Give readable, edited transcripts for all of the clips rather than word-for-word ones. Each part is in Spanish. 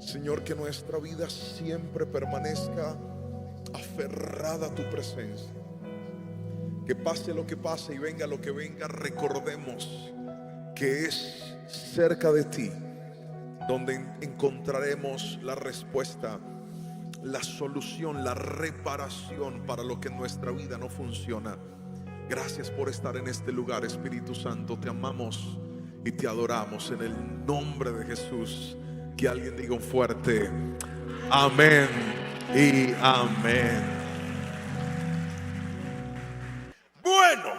Señor, que nuestra vida siempre permanezca aferrada a tu presencia. Que pase lo que pase y venga lo que venga, recordemos que es cerca de ti donde encontraremos la respuesta, la solución, la reparación para lo que en nuestra vida no funciona. Gracias por estar en este lugar, Espíritu Santo. Te amamos y te adoramos en el nombre de Jesús. Que alguien diga un fuerte amén y amén. Bueno,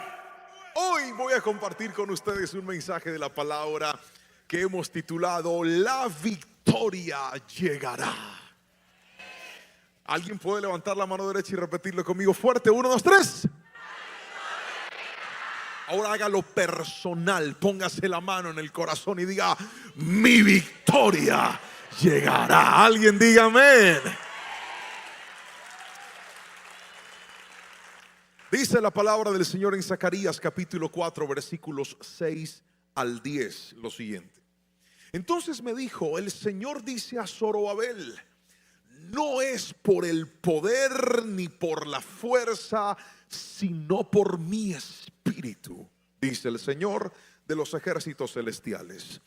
hoy voy a compartir con ustedes un mensaje de la palabra que hemos titulado La victoria llegará. ¿Alguien puede levantar la mano derecha y repetirlo conmigo fuerte? 1, 2, 3. Ahora hágalo personal, póngase la mano en el corazón y diga: mi victoria llegará. Alguien diga amén. Dice la palabra del Señor en Zacarías capítulo 4 versículos 6 al 10 lo siguiente: entonces me dijo, el Señor dice a Zorobabel: no es por el poder ni por la fuerza, sino por mi espíritu, dice el Señor de los ejércitos celestiales.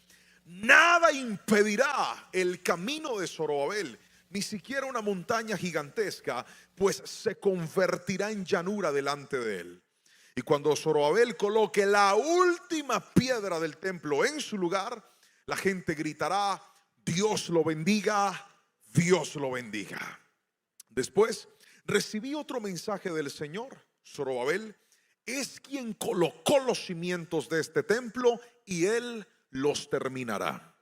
Nada impedirá el camino de Zorobabel, ni siquiera una montaña gigantesca, pues se convertirá en llanura delante de él. Y cuando Zorobabel coloque la última piedra del templo en su lugar, la gente gritará: Dios lo bendiga, Dios lo bendiga. Después recibí otro mensaje del Señor. Zorobabel es quien colocó los cimientos de este templo y él los terminará.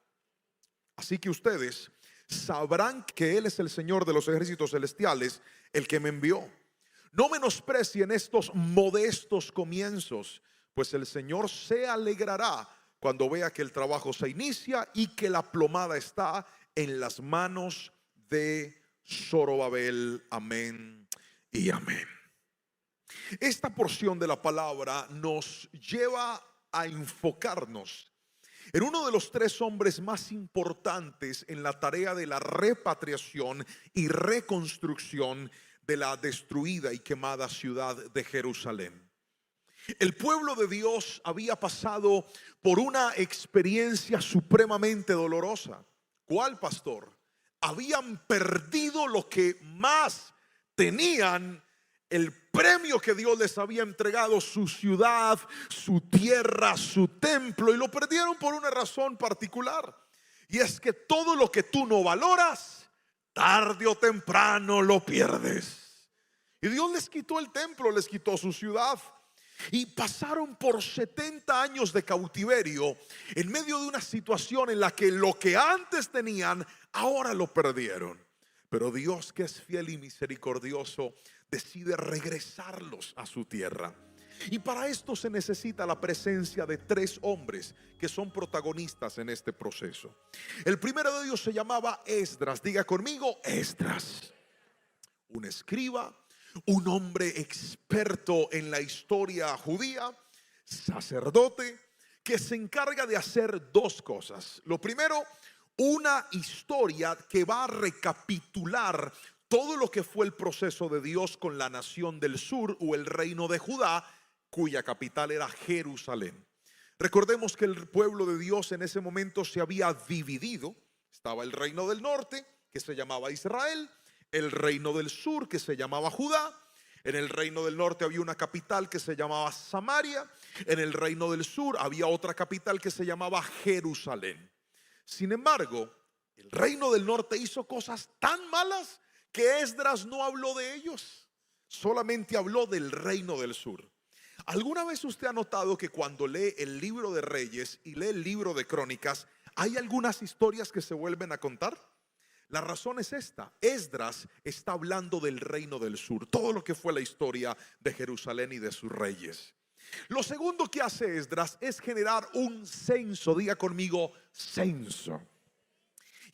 Así que ustedes sabrán que él es el Señor de los ejércitos celestiales, el que me envió. No menosprecien estos modestos comienzos, pues el Señor se alegrará cuando vea que el trabajo se inicia y que la plomada está en las manos de Zorobabel. Amén y amén. Esta porción de la palabra nos lleva a enfocarnos en uno de los 3 hombres más importantes en la tarea de la repatriación y reconstrucción de la destruida y quemada ciudad de Jerusalén. El pueblo de Dios había pasado por una experiencia supremamente dolorosa. ¿Cuál, pastor? Habían perdido lo que más tenían, el premio que Dios les había entregado, su ciudad, su tierra, su templo, y lo perdieron por una razón particular. Y es que todo lo que tú no valoras, tarde o temprano lo pierdes. Y Dios les quitó el templo, les quitó su ciudad. Y pasaron por 70 años de cautiverio en medio de una situación en la que lo que antes tenían, ahora lo perdieron. Pero Dios, que es fiel y misericordioso, decide regresarlos a su tierra. Y para esto se necesita la presencia de 3 hombres que son protagonistas en este proceso. El primero de ellos se llamaba Esdras. Diga conmigo, Esdras. Un escriba, un hombre experto en la historia judía, sacerdote, que se encarga de hacer 2 cosas. Lo primero, una historia que va a recapitular todo lo que fue el proceso de Dios con la nación del sur o el reino de Judá, cuya capital era Jerusalén. Recordemos que el pueblo de Dios en ese momento se había dividido. Estaba el reino del norte, que se llamaba Israel, el reino del sur, que se llamaba Judá. En el reino del norte había una capital que se llamaba Samaria. En el reino del sur había otra capital que se llamaba Jerusalén. Sin embargo, el reino del norte hizo cosas tan malas que Esdras no habló de ellos, solamente habló del reino del sur. ¿Alguna vez usted ha notado que cuando lee el libro de Reyes y lee el libro de Crónicas, hay algunas historias que se vuelven a contar? La razón es esta: Esdras está hablando del reino del sur, todo lo que fue la historia de Jerusalén y de sus reyes. Lo segundo que hace Esdras es generar un censo. Diga conmigo, censo.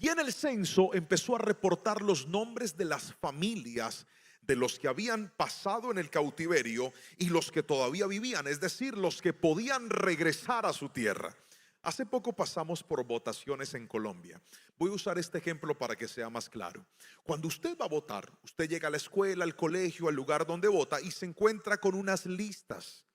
Y en el censo empezó a reportar los nombres de las familias de los que habían pasado en el cautiverio y los que todavía vivían, es decir, los que podían regresar a su tierra. Hace poco pasamos por votaciones en Colombia. Voy a usar este ejemplo para que sea más claro. Cuando usted va a votar, usted llega a la escuela, al colegio, al lugar donde vota y se encuentra con unas listas.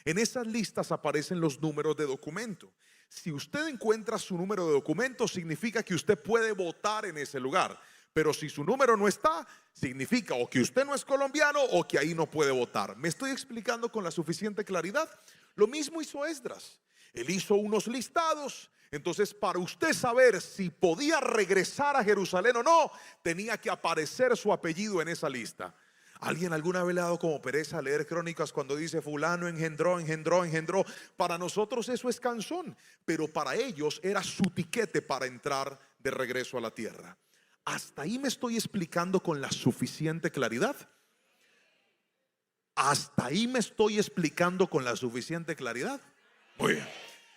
En esas listas aparecen los números de documento. Si usted encuentra su número de documento, significa que usted puede votar en ese lugar. Pero si su número no está, significa o que usted no es colombiano o que ahí no puede votar. ¿Me estoy explicando con la suficiente claridad? Lo mismo hizo Esdras. Él hizo unos listados. Entonces, para usted saber si podía regresar a Jerusalén o no, tenía que aparecer su apellido en esa lista. ¿Alguien alguna vez le ha dado como pereza leer crónicas cuando dice fulano engendró, engendró, engendró? Para nosotros eso es canzón, pero para ellos era su tiquete para entrar de regreso a la tierra. ¿Hasta ahí me estoy explicando con la suficiente claridad? ¿Hasta ahí me estoy explicando con la suficiente claridad? Muy bien.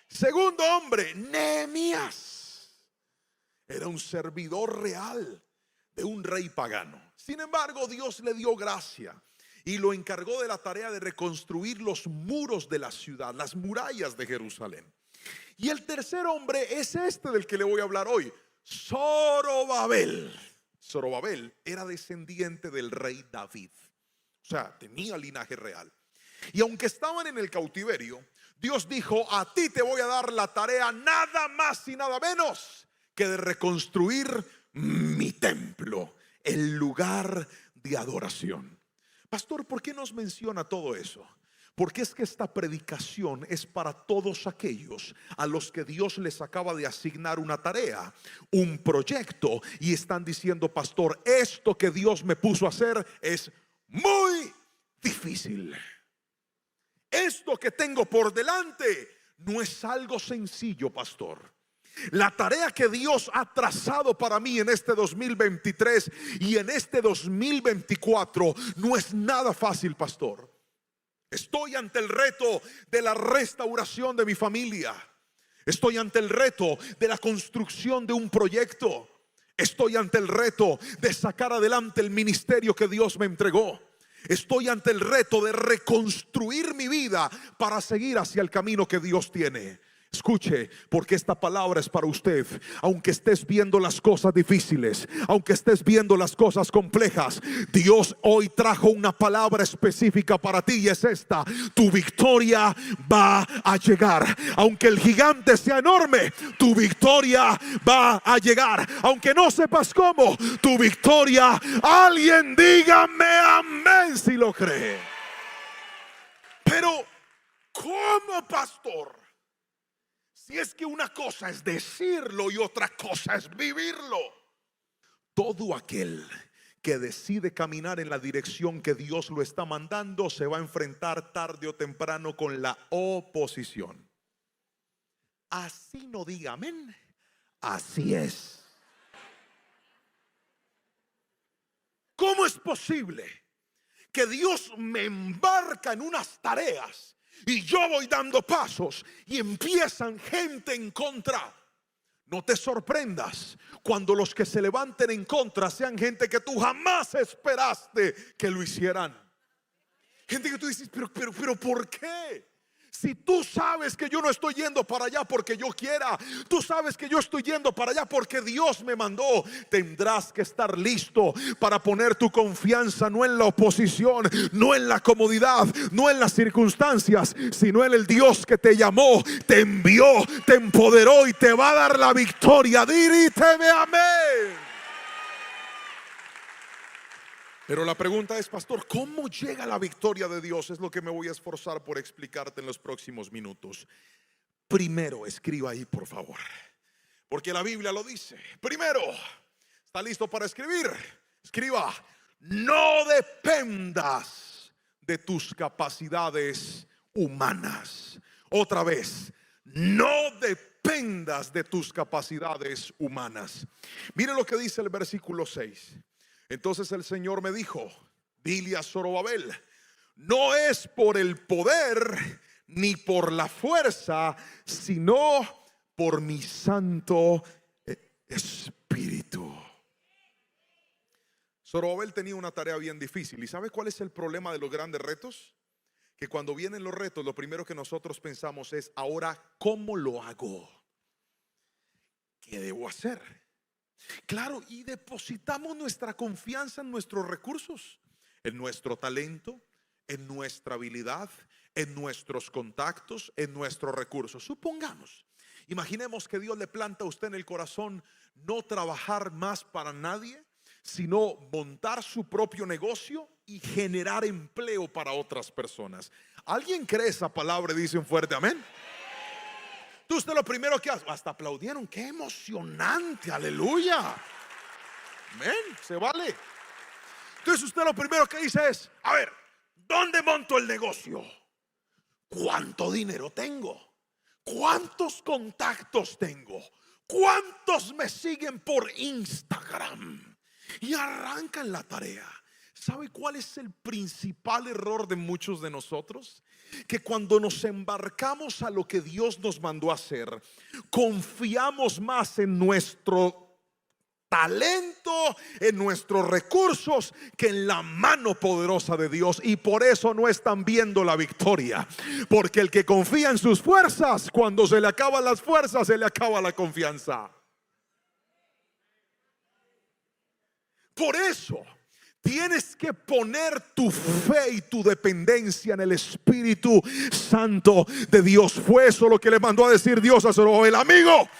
Segundo hombre, Nehemías. Era un servidor real de un rey pagano. Sin embargo, Dios le dio gracia y lo encargó de la tarea de reconstruir los muros de la ciudad, las murallas de Jerusalén. Y el tercer hombre es este del que le voy a hablar hoy, Zorobabel. Zorobabel era descendiente del rey David, o sea, tenía linaje real. Y aunque estaban en el cautiverio, Dios dijo: a ti te voy a dar la tarea nada más y nada menos que de reconstruir mi templo, el lugar de adoración. Pastor, ¿por qué nos menciona todo eso? Porque es que esta predicación es para todos aquellos a los que Dios les acaba de asignar una tarea, un proyecto, y están diciendo: pastor, esto que Dios me puso a hacer es muy difícil. Esto que tengo por delante no es algo sencillo, pastor. La tarea que Dios ha trazado para mí en este 2023 y en este 2024 no es nada fácil, pastor. Estoy ante el reto de la restauración de mi familia. Estoy ante el reto de la construcción de un proyecto. Estoy ante el reto de sacar adelante el ministerio que Dios me entregó. Estoy ante el reto de reconstruir mi vida para seguir hacia el camino que Dios tiene. Escuche, porque esta palabra es para usted. Aunque estés viendo las cosas difíciles, aunque estés viendo las cosas complejas, Dios hoy trajo una palabra específica para ti, y es esta: tu victoria va a llegar. Aunque el gigante sea enorme, tu victoria va a llegar. Aunque no sepas cómo, tu victoria, alguien dígame amén si lo cree. Pero ¿cómo, pastor? Si es que una cosa es decirlo y otra cosa es vivirlo. Todo aquel que decide caminar en la dirección que Dios lo está mandando se va a enfrentar tarde o temprano con la oposición. Así no diga amén. Así es. ¿Cómo es posible que Dios me embarca en unas tareas y yo voy dando pasos y empiezan gente en contra? No te sorprendas cuando los que se levanten en contra sean gente que tú jamás esperaste que lo hicieran. Gente que tú dices, pero ¿por qué? Si tú sabes que yo no estoy yendo para allá porque yo quiera, tú sabes que yo estoy yendo para allá porque Dios me mandó, tendrás que estar listo para poner tu confianza no en la oposición, no en la comodidad, no en las circunstancias, sino en el Dios que te llamó, te envió, te empoderó y te va a dar la victoria. Diríteme amén. Pero la pregunta es, pastor, ¿cómo llega la victoria de Dios? Es lo que me voy a esforzar por explicarte en los próximos minutos. Primero, escriba ahí, por favor, porque la Biblia lo dice. Primero, ¿está listo para escribir? Escriba: no dependas de tus capacidades humanas. Otra vez, no dependas de tus capacidades humanas. Mire lo que dice el versículo 6. Entonces el Señor me dijo: dile a Zorobabel, no es por el poder ni por la fuerza, sino por mi Santo Espíritu. Zorobabel tenía una tarea bien difícil. ¿Y sabe cuál es el problema de los grandes retos? Que cuando vienen los retos, lo primero que nosotros pensamos es: ahora, ¿cómo lo hago? ¿qué debo hacer? Claro, y depositamos nuestra confianza en nuestros recursos, en nuestro talento, en nuestra habilidad, en nuestros contactos, en nuestros recursos. Supongamos, imaginemos que Dios le planta a usted en el corazón no trabajar más para nadie, sino montar su propio negocio y generar empleo para otras personas. ¿Alguien cree esa palabra y dice un fuerte amén? Entonces usted lo primero que hace, hasta aplaudieron, qué emocionante, aleluya, amén, se vale. Entonces usted lo primero que dice es, a ver, ¿dónde monto el negocio? ¿Cuánto dinero tengo? ¿Cuántos contactos tengo? ¿Cuántos me siguen por Instagram? Y arrancan la tarea. ¿Sabe cuál es el principal error de muchos de nosotros? Que cuando nos embarcamos a lo que Dios nos mandó a hacer, confiamos más en nuestro talento, en nuestros recursos, que en la mano poderosa de Dios. Y por eso no están viendo la victoria. Porque el que confía en sus fuerzas, cuando se le acaban las fuerzas, se le acaba la confianza. Por eso tienes que poner tu fe y tu dependencia en el Espíritu Santo de Dios. Fue eso lo que le mandó a decir Dios a Zorobabel: amigo,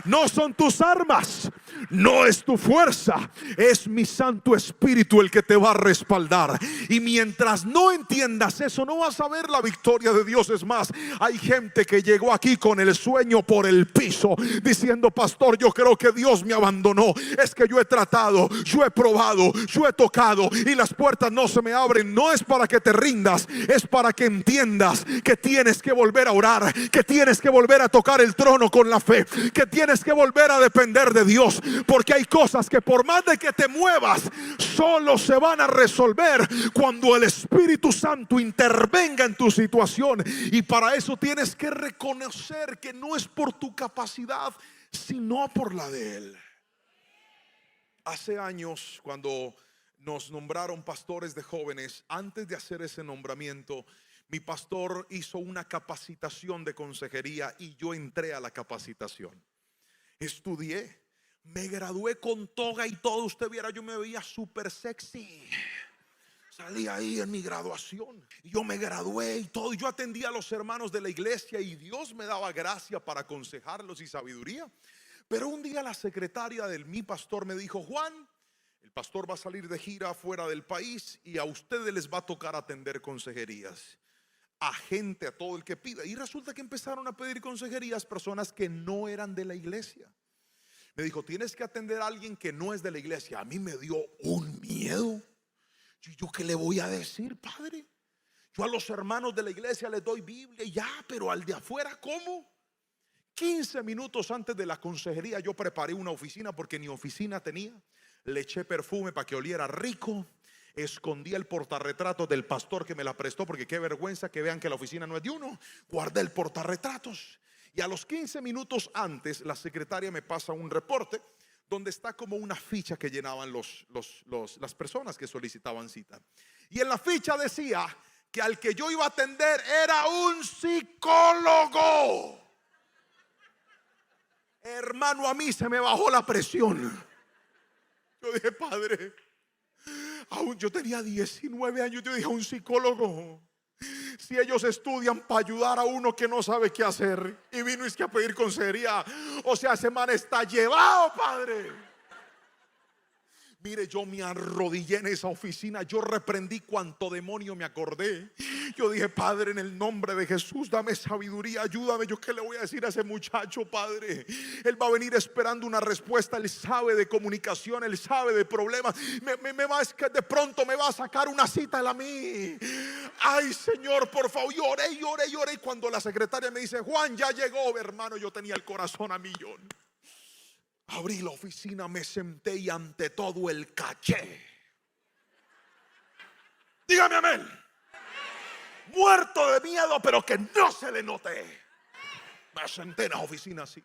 no son tus armas, no es tu fuerza, es mi Santo Espíritu el que te va a respaldar. Y mientras no entiendas eso, no vas a ver la victoria de Dios. Es más, hay gente que llegó aquí con el sueño por el piso, diciendo: pastor, yo creo que Dios me abandonó. Es que yo he tratado, yo he probado, yo he tocado y las puertas no se me abren. No es para que te rindas, es para que entiendas que tienes que volver a orar, que tienes que volver a tocar el trono con la fe, que tienes que volver a depender de Dios. Porque hay cosas que por más de que te muevas, solo se van a resolver cuando el Espíritu Santo intervenga en tu situación. Y para eso tienes que reconocer que no es por tu capacidad, sino por la de Él. Hace años, cuando nos nombraron pastores de jóvenes, antes de hacer ese nombramiento, mi pastor hizo una capacitación de consejería y yo entré a la capacitación. Estudié, me gradué con toga y todo. Usted viera, yo me veía súper sexy. Salí ahí en mi graduación y yo me gradué y todo. Yo atendía a los hermanos de la iglesia y Dios me daba gracia para aconsejarlos y sabiduría. Pero un día la secretaria de mi pastor me dijo: Juan, el pastor va a salir de gira fuera del país y a ustedes les va a tocar atender consejerías a gente, a todo el que pida. Y resulta que empezaron a pedir consejerías personas que no eran de la iglesia. Me dijo: tienes que atender a alguien que no es de la iglesia. A mí me dio un miedo. ¿Yo qué le voy a decir, padre? Yo a los hermanos de la iglesia les doy Biblia y ya, pero al de afuera, ¿cómo? 15 minutos antes de la consejería yo preparé una oficina, porque ni oficina tenía. Le eché perfume para que oliera rico. Escondí el portarretratos del pastor que me la prestó, porque qué vergüenza que vean que la oficina no es de uno. Guardé el portarretratos. Y a los 15 minutos antes, la secretaria me pasa un reporte donde está como una ficha que llenaban las personas que solicitaban cita. Y en la ficha decía que al que yo iba a atender era un psicólogo. Hermano, a mí se me bajó la presión. Yo dije: padre, aún yo tenía 19 años. Yo dije: un psicólogo. Si ellos estudian para ayudar a uno que no sabe qué hacer, y vino a pedir consejería, o sea, ese man está llevado, padre. Mire, yo me arrodillé en esa oficina. Yo reprendí cuanto demonio me acordé. Yo dije: padre, en el nombre de Jesús, dame sabiduría, ayúdame. Yo qué le voy a decir a ese muchacho, padre. Él va a venir esperando una respuesta. Él sabe de comunicación, él sabe de problemas. Es que de pronto me va a sacar una cita a mí. Ay, Señor, por favor. Lloré. Y cuando la secretaria me dice: Juan, ya llegó, hermano, yo tenía el corazón a millón. Abrí la oficina, me senté y ante todo el caché. Dígame amén. Muerto de miedo, pero que no se le note. Me senté en la oficina así.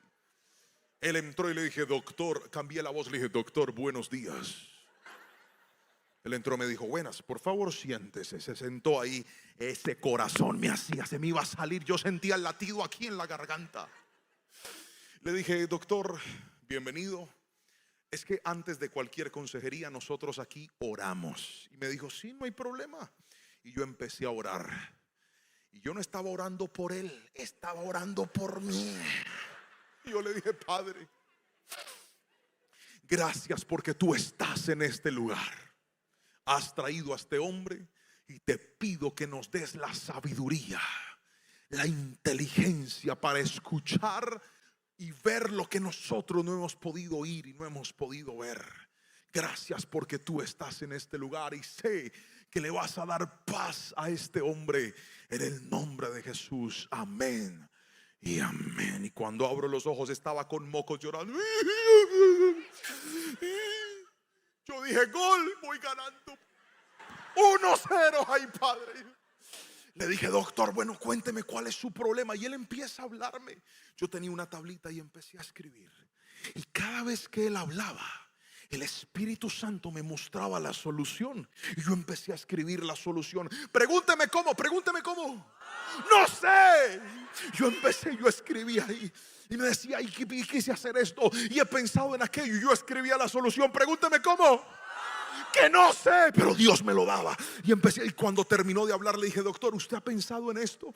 Él entró y le dije: doctor, cambié la voz, le dije: doctor, buenos días. Él entró, me dijo: buenas, por favor siéntese. Se sentó ahí. Ese corazón me hacía, se me iba a salir. Yo sentía el latido aquí en la garganta. Le dije: doctor, bienvenido. Es que antes de cualquier consejería nosotros aquí oramos. Y me dijo, sí, no hay problema. Y yo empecé a orar. Y yo no estaba orando por él, estaba orando por mí. Y yo le dije, Padre, gracias porque tú estás en este lugar. Has traído a este hombre y te pido que nos des la sabiduría, la inteligencia para escuchar y ver lo que nosotros no hemos podido oír y no hemos podido ver. Gracias porque tú estás en este lugar y sé que le vas a dar paz a este hombre en el nombre de Jesús. Amén y amén. Y cuando abro los ojos estaba con mocos llorando. Yo dije, gol, voy ganando 1-0. Ay, Padre. Le dije, doctor, bueno, cuénteme cuál es su problema. Y él empieza a hablarme. Yo tenía una tablita y empecé a escribir. Y cada vez que él hablaba, el Espíritu Santo me mostraba la solución. Y yo empecé a escribir la solución. Pregúnteme cómo, pregúnteme cómo. No sé. Yo escribía ahí. Y me decía, y quise hacer esto. Y he pensado en aquello. Y yo escribía la solución. Pregúnteme cómo. Que no sé, pero Dios me lo daba. Y empecé, y cuando terminó de hablar le dije, doctor, ¿usted ha pensado en esto?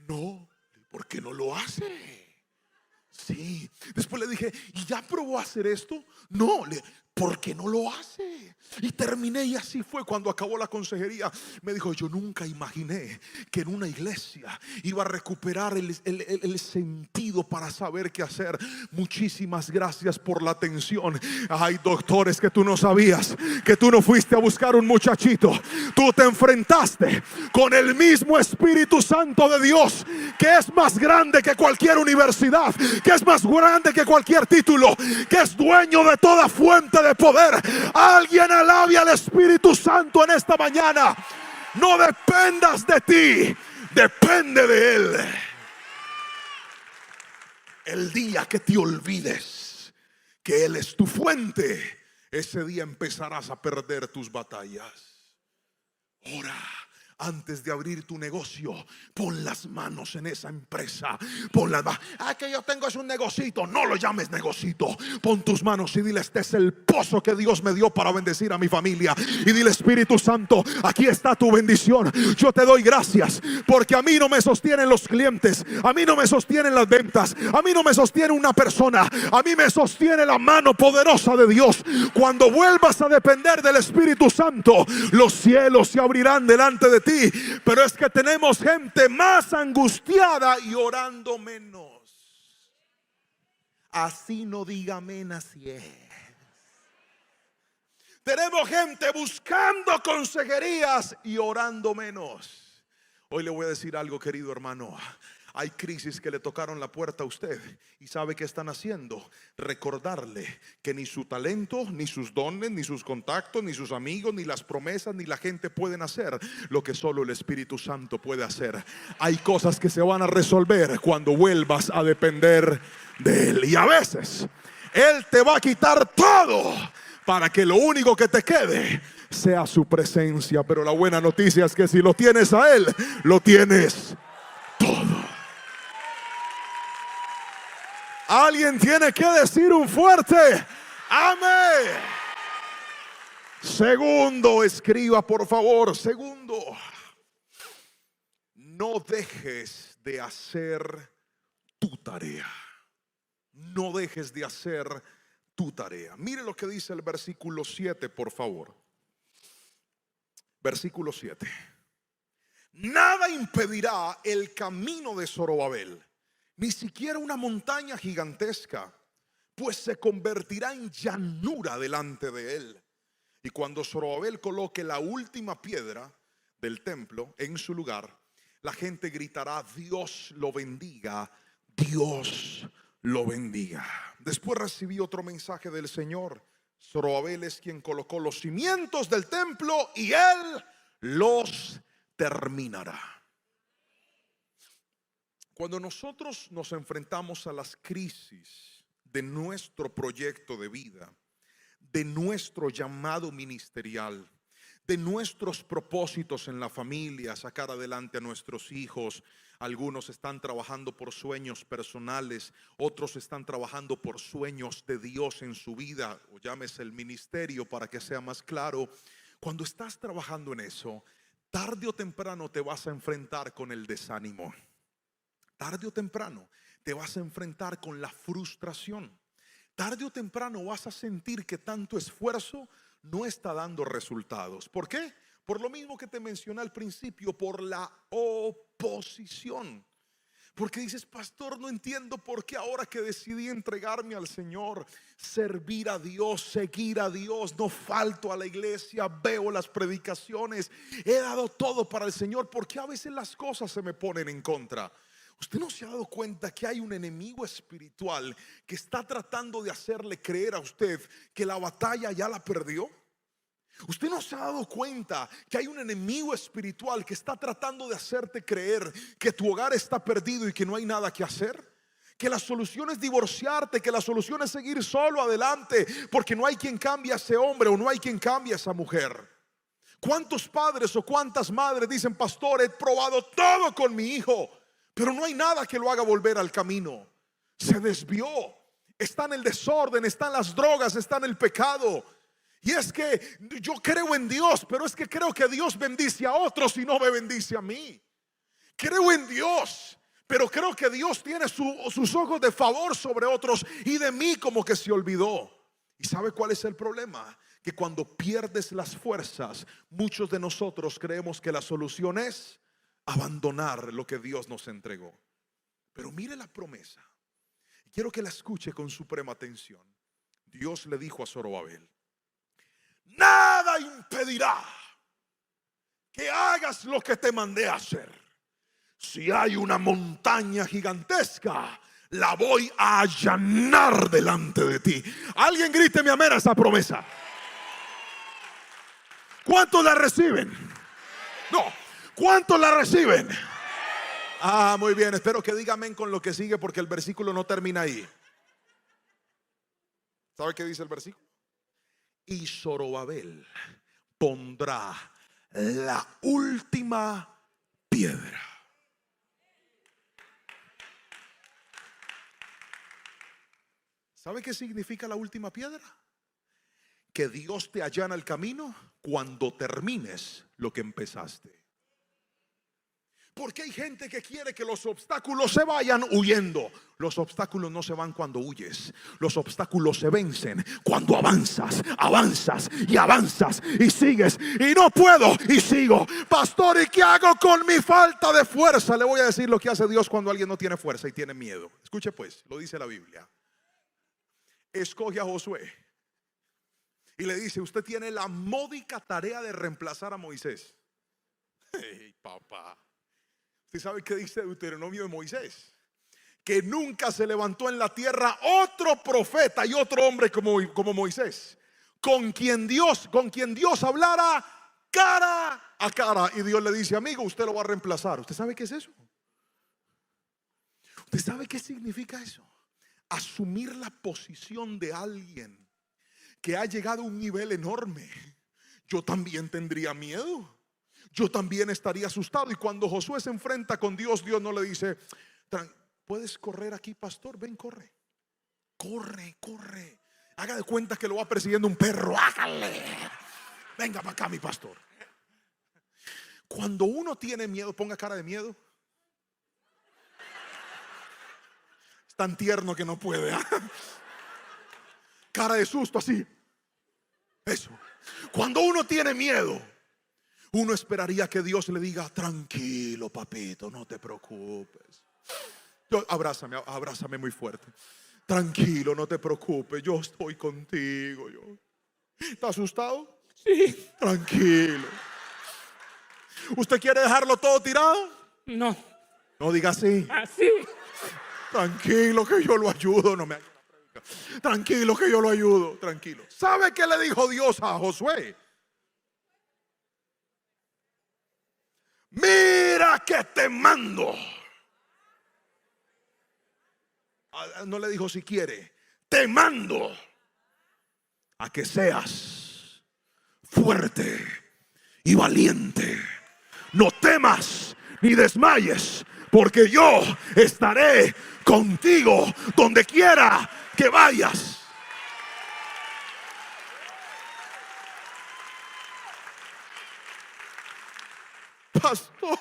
No. ¿Por qué no lo hace? Sí. Después le dije, ¿y ya probó a hacer esto? No. ¿Por qué no lo hace? Y terminé, y así fue. Cuando acabó la consejería me dijo, yo nunca imaginé que en una iglesia iba a recuperar el sentido para saber qué hacer. Muchísimas gracias por la atención. Hay doctores que tú no sabías, que tú no fuiste a buscar un muchachito. Tú te enfrentaste con el mismo Espíritu Santo de Dios, que es más grande que cualquier universidad, que es más grande que cualquier título, que es dueño de toda fuente de poder. Alguien alabe al Espíritu Santo en esta mañana. No dependas de ti, depende de Él. El día que te olvides que Él es tu fuente, ese día empezarás a perder tus batallas. Ora. Antes de abrir tu negocio, pon las manos en esa empresa. Pon las manos. Que yo tengo es un negocito. No lo llames negocito. Pon tus manos y dile, este es el pozo que Dios me dio para bendecir a mi familia. Y dile, Espíritu Santo, aquí está tu bendición. Yo te doy gracias porque a mí no me sostienen los clientes, a mí no me sostienen las ventas, a mí no me sostiene una persona, a mí me sostiene la mano poderosa de Dios. Cuando vuelvas a depender del Espíritu Santo, los cielos se abrirán delante de ti. Pero es que tenemos gente más angustiada y orando menos. Así no diga amén, así es. Tenemos gente buscando consejerías y orando menos. Hoy le voy a decir algo, querido hermano. Hay crisis que le tocaron la puerta a usted y sabe qué están haciendo. Recordarle que ni su talento, ni sus dones, ni sus contactos, ni sus amigos, ni las promesas, ni la gente pueden hacer lo que solo el Espíritu Santo puede hacer. Hay cosas que se van a resolver cuando vuelvas a depender de Él. Y a veces Él te va a quitar todo para que lo único que te quede sea su presencia. Pero la buena noticia es que si lo tienes a Él, lo tienes todo. Alguien tiene que decir un fuerte amén. Segundo, escriba por favor. Segundo, no dejes de hacer tu tarea. No dejes de hacer tu tarea. Mire lo que dice el versículo 7, por favor. Versículo 7. Nada impedirá el camino de Zorobabel, ni siquiera una montaña gigantesca, pues se convertirá en llanura delante de él. Y cuando Zorobabel coloque la última piedra del templo en su lugar, la gente gritará, Dios lo bendiga, Dios lo bendiga. Después recibí otro mensaje del Señor. Zorobabel es quien colocó los cimientos del templo y él los terminará. Cuando nosotros nos enfrentamos a las crisis de nuestro proyecto de vida, de nuestro llamado ministerial, de nuestros propósitos en la familia, sacar adelante a nuestros hijos. Algunos están trabajando por sueños personales, otros están trabajando por sueños de Dios en su vida, o llámese el ministerio para que sea más claro. Cuando estás trabajando en eso, tarde o temprano te vas a enfrentar con el desánimo. Tarde o temprano te vas a enfrentar con la frustración. Tarde o temprano vas a sentir que tanto esfuerzo no está dando resultados. ¿Por qué? Por lo mismo que te mencioné al principio, por la oposición. Porque dices, pastor, no entiendo por qué ahora que decidí entregarme al Señor, servir a Dios, seguir a Dios, no falto a la iglesia, veo las predicaciones, he dado todo para el Señor, ¿por qué a veces las cosas se me ponen en contra? ¿Usted no se ha dado cuenta que hay un enemigo espiritual que está tratando de hacerle creer a usted que la batalla ya la perdió? ¿Usted no se ha dado cuenta que hay un enemigo espiritual que está tratando de hacerte creer que tu hogar está perdido y que no hay nada que hacer? Que la solución es divorciarte, que la solución es seguir solo adelante porque no hay quien cambie a ese hombre o no hay quien cambie a esa mujer. ¿Cuántos padres o cuántas madres dicen, pastor, he probado todo con mi hijo, pero no hay nada que lo haga volver al camino? Se desvió, está en el desorden, está en las drogas, está en el pecado. Y es que yo creo en Dios, pero es que creo que Dios bendice a otros y no me bendice a mí. Creo en Dios, pero creo que Dios tiene sus ojos de favor sobre otros y de mí como que se olvidó. ¿Y sabe cuál es el problema? Que cuando pierdes las fuerzas, muchos de nosotros creemos que la solución es abandonar lo que Dios nos entregó. Pero mire la promesa. Quiero que la escuche con suprema atención. Dios le dijo a Zorobabel: nada impedirá que hagas lo que te mandé a hacer. Si hay una montaña gigantesca, la voy a allanar delante de ti. Alguien grite mi amén a esa promesa. ¿Cuántos la reciben? No. ¿Cuántos la reciben? Ah, muy bien. Espero que digan amén con lo que sigue, porque el versículo no termina ahí. ¿Sabe qué dice el versículo? Y Zorobabel pondrá la última piedra. ¿Sabe qué significa la última piedra? Que Dios te allana el camino cuando termines lo que empezaste. Porque hay gente que quiere que los obstáculos se vayan huyendo. Los obstáculos no se van cuando huyes. Los obstáculos se vencen cuando avanzas, avanzas y avanzas y sigues. Y no puedo y sigo. Pastor, ¿y qué hago con mi falta de fuerza? Le voy a decir lo que hace Dios cuando alguien no tiene fuerza y tiene miedo. Escuche pues, lo dice la Biblia. Escoge a Josué y le dice: usted tiene la módica tarea de reemplazar a Moisés. Hey, papá. ¿Usted sabe qué dice Deuteronomio de Moisés? Que nunca se levantó en la tierra otro profeta y otro hombre como Moisés, con quien Dios hablara cara a cara. Y Dios le dice: amigo, usted lo va a reemplazar. ¿Usted sabe qué es eso? ¿Usted sabe qué significa eso? Asumir la posición de alguien que ha llegado a un nivel enorme. Yo también tendría miedo. Yo también estaría asustado. Y cuando Josué se enfrenta con Dios, Dios no le dice: ¿puedes correr aquí, pastor? Ven, corre. Corre, corre. Haga de cuenta que lo va persiguiendo un perro. Hágale. Venga para acá, mi pastor. Cuando uno tiene miedo, ponga cara de miedo. Es tan tierno que no puede, ¿eh? Cara de susto, así. Eso. Cuando uno tiene miedo, uno esperaría que Dios le diga: tranquilo, papito, no te preocupes. Abrázame muy fuerte. Tranquilo, no te preocupes, yo estoy contigo. ¿Está asustado? Sí. Tranquilo. ¿Usted quiere dejarlo todo tirado? No. No diga así. Así. Tranquilo, que yo lo ayudo. No me ayuda. Tranquilo, que yo lo ayudo. Tranquilo. ¿Sabe qué le dijo Dios a Josué? Mira que te mando. No le dijo si quiere. Te mando a que seas fuerte y valiente. No temas ni desmayes, porque yo estaré contigo donde quiera que vayas. Pastor,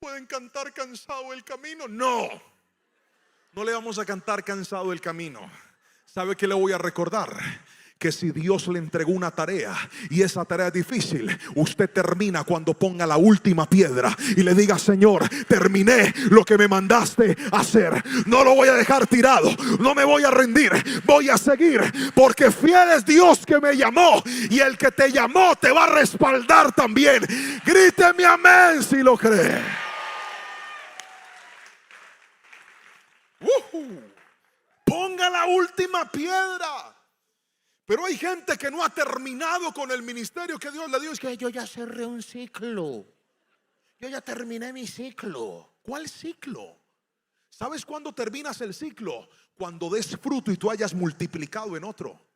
¿pueden cantar cansado el camino? No, no le vamos a cantar cansado el camino. ¿Sabe qué le voy a recordar? Que si Dios le entregó una tarea y esa tarea es difícil, usted termina cuando ponga la última piedra y le diga: Señor, terminé lo que me mandaste a hacer. No lo voy a dejar tirado, no me voy a rendir, voy a seguir, porque fiel es Dios que me llamó, y el que te llamó te va a respaldar también. Gríteme amén si lo cree. Ponga la última piedra. Pero hay gente que no ha terminado con el ministerio que Dios le dio. Es que yo ya cerré un ciclo, yo ya terminé mi ciclo. ¿Cuál ciclo? ¿Sabes cuándo terminas el ciclo? Cuando des fruto y tú hayas multiplicado en otro.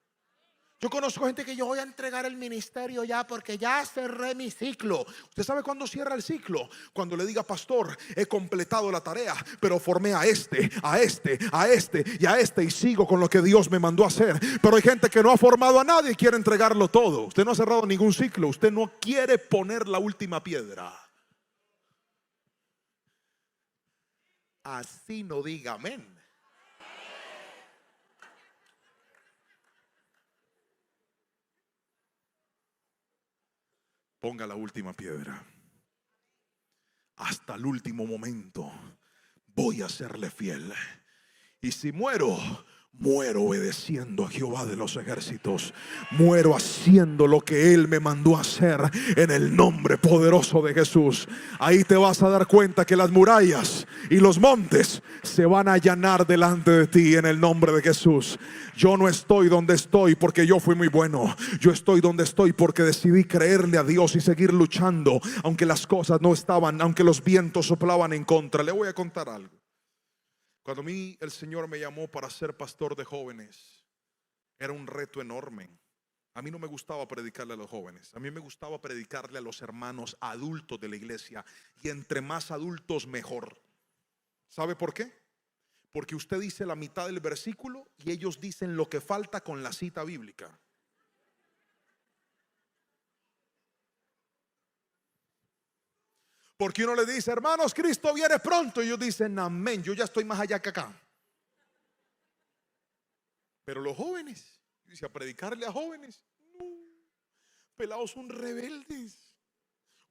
Yo conozco gente que yo voy a entregar el ministerio ya porque ya cerré mi ciclo. ¿Usted sabe cuándo cierra el ciclo? Cuando le diga: pastor, he completado la tarea, pero formé a este, a este, a este y a este, y sigo con lo que Dios me mandó a hacer. Pero hay gente que no ha formado a nadie y quiere entregarlo todo. Usted no ha cerrado ningún ciclo. Usted no quiere poner la última piedra. Así no diga amén. Ponga la última piedra. Hasta el último momento voy a serle fiel. Y si muero, muero obedeciendo a Jehová de los ejércitos. Muero haciendo lo que Él me mandó a hacer, en el nombre poderoso de Jesús. Ahí te vas a dar cuenta que las murallas y los montes se van a allanar delante de ti, en el nombre de Jesús. Yo no estoy donde estoy porque yo fui muy bueno. Yo estoy donde estoy porque decidí creerle a Dios y seguir luchando, aunque las cosas no estaban, aunque los vientos soplaban en contra. Le voy a contar algo. Cuando a mí el Señor me llamó para ser pastor de jóvenes, era un reto enorme. A mí no me gustaba predicarle a los jóvenes. A mí me gustaba predicarle a los hermanos adultos de la iglesia. Y entre más adultos, mejor. ¿Sabe por qué? Porque usted dice la mitad del versículo y ellos dicen lo que falta con la cita bíblica. Porque uno le dice: hermanos, Cristo viene pronto, y ellos dicen: amén, yo ya estoy más allá que acá. Pero los jóvenes, dice, a predicarle a jóvenes, no, pelados son rebeldes.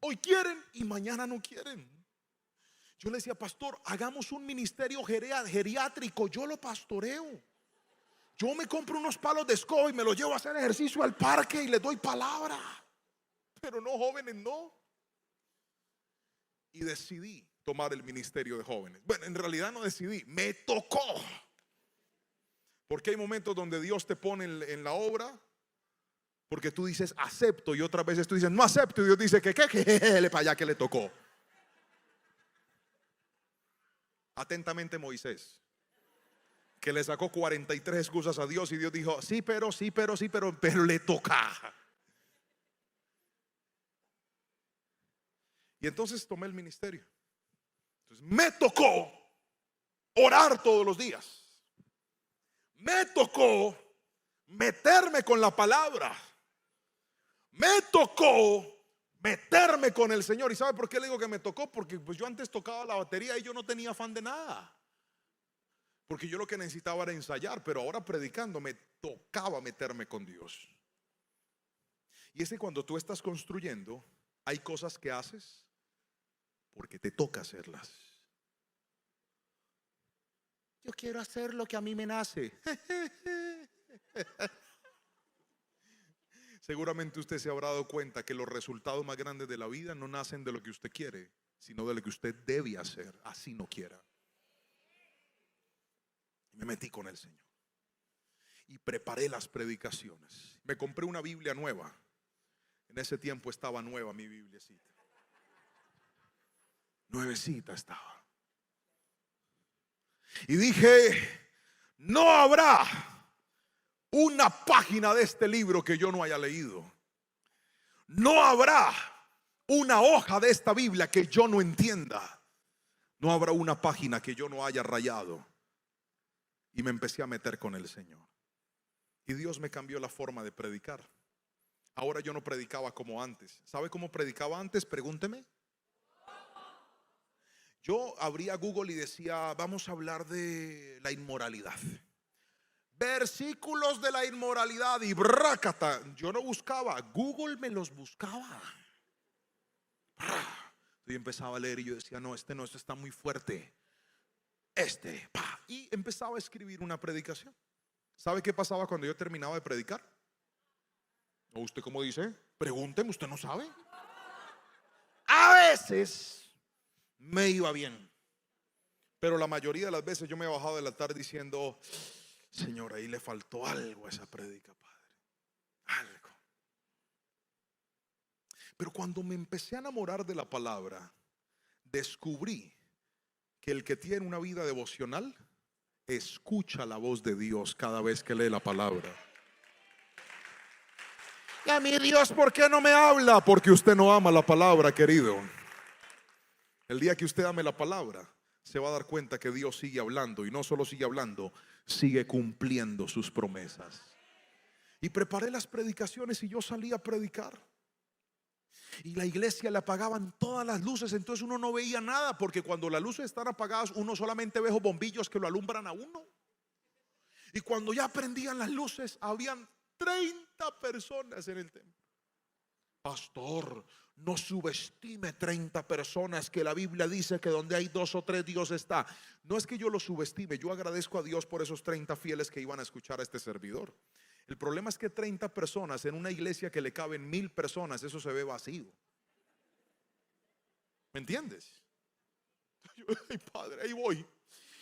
Hoy quieren y mañana no quieren. Yo le decía: pastor, hagamos un ministerio geriátrico, yo lo pastoreo. Yo me compro unos palos de escoba y me los llevo a hacer ejercicio al parque y les doy palabra. Pero no, jóvenes, no. Y decidí tomar el ministerio de jóvenes. Bueno, en realidad no decidí, me tocó. Porque hay momentos donde Dios te pone en la obra, porque tú dices acepto, y otras veces tú dices no acepto, y Dios dice que para allá que le tocó. Atentamente Moisés, que le sacó 43 excusas a Dios, y Dios dijo: sí, pero le toca. Y entonces tomé el ministerio. Entonces me tocó orar todos los días. Me tocó meterme con la palabra. Me tocó meterme con el Señor. ¿Y sabe por qué le digo que me tocó? Porque pues yo antes tocaba la batería y yo no tenía afán de nada. Porque yo lo que necesitaba era ensayar. Pero ahora predicando me tocaba meterme con Dios. Y es que cuando tú estás construyendo, hay cosas que haces porque te toca hacerlas. Yo quiero hacer lo que a mí me nace. Seguramente usted se habrá dado cuenta que los resultados más grandes de la vida no nacen de lo que usted quiere, sino de lo que usted debe hacer, así no quiera. Me metí con el Señor y preparé las predicaciones. Me compré una Biblia nueva. En ese tiempo estaba nueva mi Bibliacita. Nuevecita estaba. Y dije: no habrá una página de este libro que yo no haya leído. No habrá una hoja de esta Biblia que yo no entienda. No habrá una página que yo no haya rayado. Y me empecé a meter con el Señor. Y Dios me cambió la forma de predicar. Ahora yo no predicaba como antes. ¿Sabe cómo predicaba antes? Pregúnteme. Yo abría Google y decía, vamos a hablar de la inmoralidad. Versículos de la inmoralidad y brácata. Yo no buscaba, Google me los buscaba. Yo empezaba a leer y yo decía, no, este está muy fuerte. Y empezaba a escribir una predicación. ¿Sabe qué pasaba cuando yo terminaba de predicar? ¿O usted cómo dice? Pregúnteme, ¿usted no sabe? A veces me iba bien, pero la mayoría de las veces yo me he bajado del altar diciendo, Señor, ahí le faltó algo a esa prédica, Padre. Algo. Pero cuando me empecé a enamorar de la palabra, descubrí que el que tiene una vida devocional escucha la voz de Dios cada vez que lee la palabra. Y a mí, Dios, ¿por qué no me habla? Porque usted no ama la palabra, querido. El día que usted ame la palabra, se va a dar cuenta que Dios sigue hablando. Y no solo sigue hablando, sigue cumpliendo sus promesas. Y preparé las predicaciones y yo salí a predicar. Y la iglesia le apagaban todas las luces, entonces uno no veía nada, porque cuando las luces están apagadas uno solamente ve esos bombillos que lo alumbran a uno. Y cuando ya prendían las luces, habían 30 personas en el templo. Pastor, no subestime 30 personas, que la Biblia dice que donde hay 2 o 3 Dios está. No es que yo lo subestime, yo agradezco a Dios por esos 30 fieles que iban a escuchar a este servidor. El problema es que 30 personas en una iglesia que le caben 1000 personas, eso se ve vacío. ¿Me entiendes? Ay, Padre, ahí voy.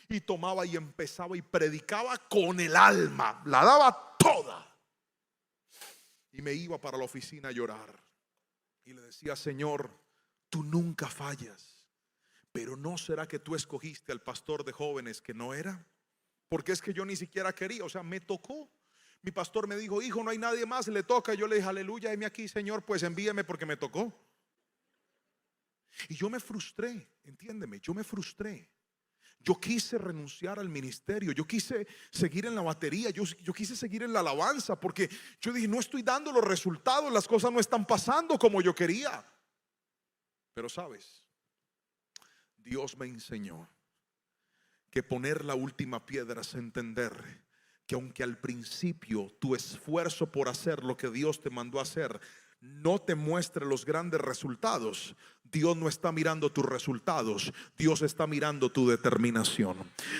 Y tomaba y empezaba y predicaba con el alma, la daba toda. Y me iba para la oficina a llorar. Y le decía, Señor, tú nunca fallas. Pero ¿no será que tú escogiste al pastor de jóvenes que no era? Porque es que yo ni siquiera quería, o sea, me tocó. Mi pastor me dijo, hijo, no hay nadie más, le toca. Yo le dije, aleluya, heme aquí, Señor, pues envíame porque me tocó. Y yo me frustré, entiéndeme, yo me frustré. Yo quise renunciar al ministerio, yo quise seguir en la batería, yo quise seguir en la alabanza, porque yo dije, no estoy dando los resultados, las cosas no están pasando como yo quería. Pero sabes, Dios me enseñó que poner la última piedra es entender que aunque al principio tu esfuerzo por hacer lo que Dios te mandó a hacer no te muestre los grandes resultados, Dios no está mirando tus resultados, Dios está mirando tu determinación.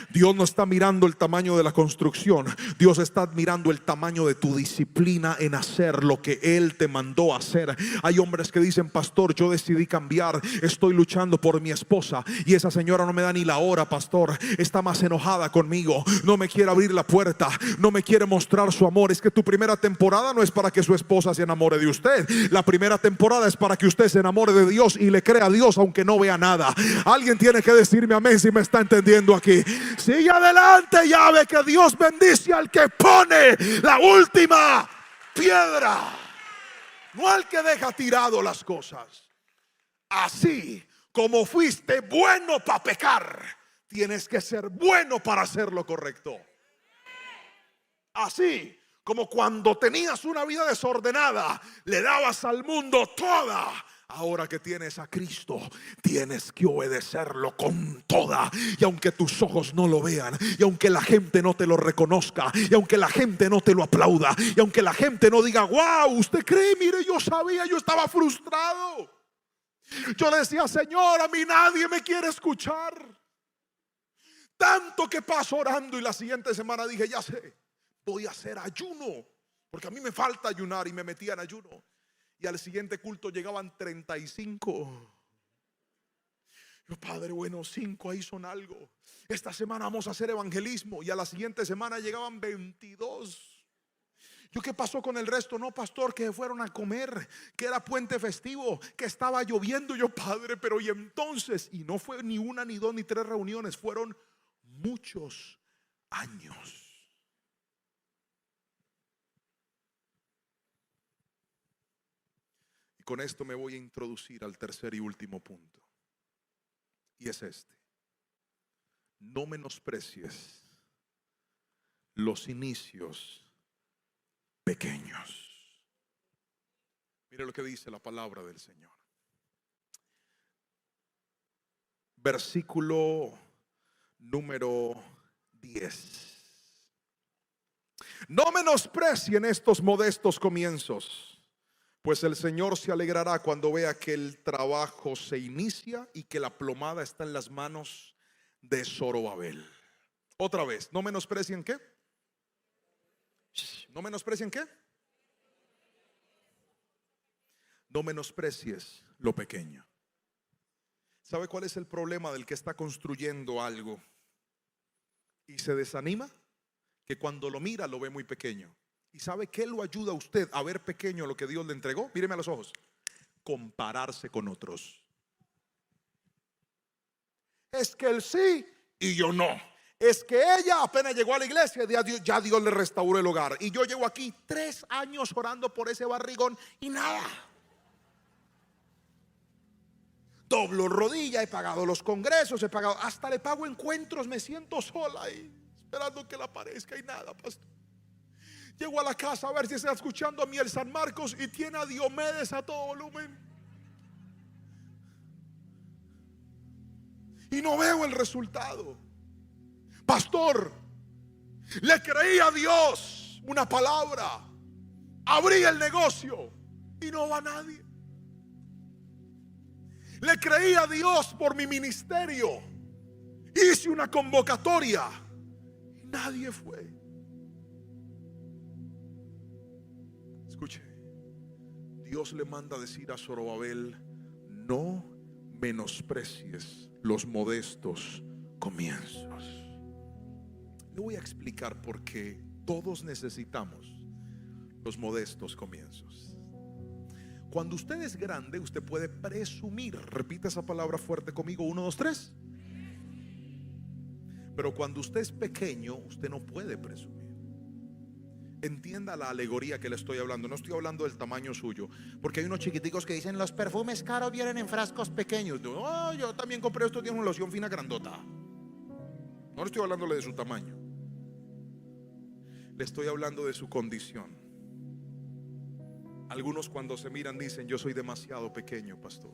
Dios no está mirando el tamaño de la construcción, Dios está mirando el tamaño de tu disciplina en hacer lo que Él te mandó a hacer. Hay hombres que dicen, pastor, yo decidí cambiar, estoy luchando por mi esposa y esa señora no me da ni la hora, pastor, está más enojada conmigo, no me quiere abrir la puerta, no me quiere mostrar su amor. Es que tu primera temporada no es para que su esposa se enamore de usted, la primera temporada es para que usted se enamore de Dios y le crea a Dios aunque no vea nada. Alguien tiene que decirme amén si me está entendiendo aquí. Sigue adelante, ya ve que Dios bendice al que pone la última piedra, no al que deja tirado las cosas. Así como fuiste bueno para pecar, tienes que ser bueno para hacer lo correcto. Así como cuando tenías una vida desordenada, le dabas al mundo toda, ahora que tienes a Cristo, tienes que obedecerlo con toda. Y aunque tus ojos no lo vean, y aunque la gente no te lo reconozca, y aunque la gente no te lo aplauda, y aunque la gente no diga, wow, usted cree, mire, yo sabía, yo estaba frustrado. Yo decía, Señor, a mí nadie me quiere escuchar. Tanto que paso orando, y la siguiente semana dije, ya sé, voy a hacer ayuno, porque a mí me falta ayunar, y me metía en ayuno. Y al siguiente culto llegaban 35. Yo, Padre bueno, 5 ahí son algo. Esta semana vamos a hacer evangelismo. Y a la siguiente semana llegaban 22. Yo, ¿qué pasó con el resto? No, pastor, que fueron a comer, que era puente festivo, que estaba lloviendo. Yo, Padre, pero y entonces, y no fue ni una, ni dos, ni tres reuniones, fueron muchos años. con esto me voy a introducir al tercer y último punto. Y es este: no menosprecies los inicios pequeños. Mire lo que dice la palabra del Señor. Versículo número 10. No menosprecien estos modestos comienzos, pues el Señor se alegrará cuando vea que el trabajo se inicia y que la plomada está en las manos de Zorobabel. Otra vez, ¿no menosprecien qué? ¿No menosprecien qué? No menosprecies lo pequeño. ¿Sabe cuál es el problema del que está construyendo algo y se desanima? Que cuando lo mira lo ve muy pequeño. ¿Y sabe qué lo ayuda a usted a ver pequeño lo que Dios le entregó? Míreme a los ojos. Compararse con otros. Es que él sí y yo no. Es que ella apenas llegó a la iglesia, ya Dios le restauró el hogar. Y yo llevo aquí 3 años orando por ese barrigón y nada. Doblo rodilla, he pagado los congresos, he pagado, hasta le pago encuentros, me siento sola ahí, esperando que le aparezca y nada, pastor. Llego a la casa a ver si está escuchando a mí el San Marcos y tiene a Diomedes a todo volumen. Y no veo el resultado. Pastor, le creí a Dios una palabra, abrí el negocio y no va nadie. Le creí a Dios por mi ministerio, hice una convocatoria y nadie fue. Escuche, Dios le manda a decir a Zorobabel: no menosprecies los modestos comienzos. Le voy a explicar por qué todos necesitamos los modestos comienzos. Cuando usted es grande, usted puede presumir. Repita esa palabra fuerte conmigo: 1, 2, 3. Pero cuando usted es pequeño, usted no puede presumir. Entienda la alegoría que le estoy hablando. No estoy hablando del tamaño suyo, porque hay unos chiquiticos que dicen: los perfumes caros vienen en frascos pequeños. No, yo también compré esto, tiene una loción fina grandota. No le estoy hablándole de su tamaño, le estoy hablando de su condición. Algunos cuando se miran dicen: yo soy demasiado pequeño, pastor.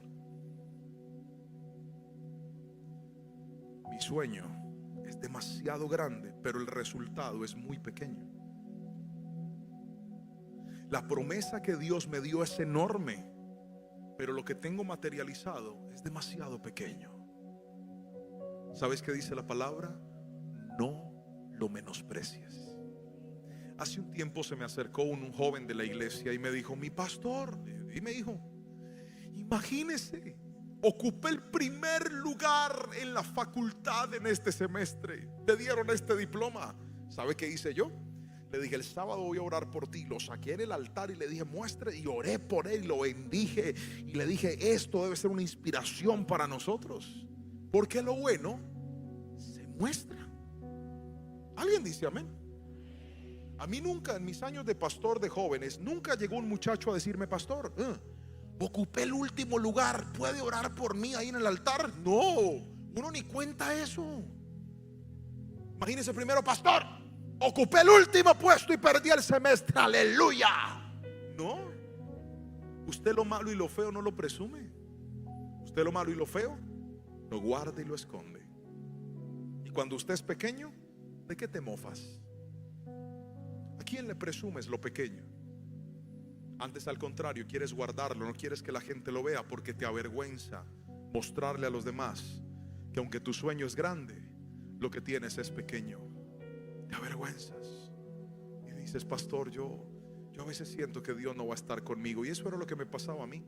Mi sueño es demasiado grande, pero el resultado es muy pequeño. La promesa que Dios me dio es enorme, pero lo que tengo materializado es demasiado pequeño. ¿Sabes qué dice la palabra? No lo menosprecies. Hace un tiempo se me acercó un joven de la iglesia y me dijo: mi pastor, y me dijo, imagínese, ocupé el primer lugar en la facultad en este semestre, te dieron este diploma. ¿Sabe qué hice yo? Le dije: el sábado voy a orar por ti. Lo saqué en el altar y le dije: muestre. Y oré por él, lo bendije y le dije: esto debe ser una inspiración para nosotros, porque lo bueno se muestra. ¿Alguien dice amén? A mí nunca, en mis años de pastor de jóvenes, nunca llegó un muchacho a decirme: pastor, ocupé el último lugar, ¿puede orar por mí ahí en el altar? No, uno ni cuenta eso. Imagínese primero: pastor, ocupé el último puesto y perdí el semestre, aleluya. No, usted lo malo y lo feo no lo presume. Usted lo malo y lo feo lo guarda y lo esconde. Y cuando usted es pequeño, ¿de qué te mofas? ¿A quién le presumes lo pequeño? Antes, al contrario, quieres guardarlo, no quieres que la gente lo vea, porque te avergüenza mostrarle a los demás que aunque tu sueño es grande, lo que tienes es pequeño. Te avergüenzas y dices: pastor, yo a veces siento que Dios no va a estar conmigo. Y eso era lo que me pasaba a mí.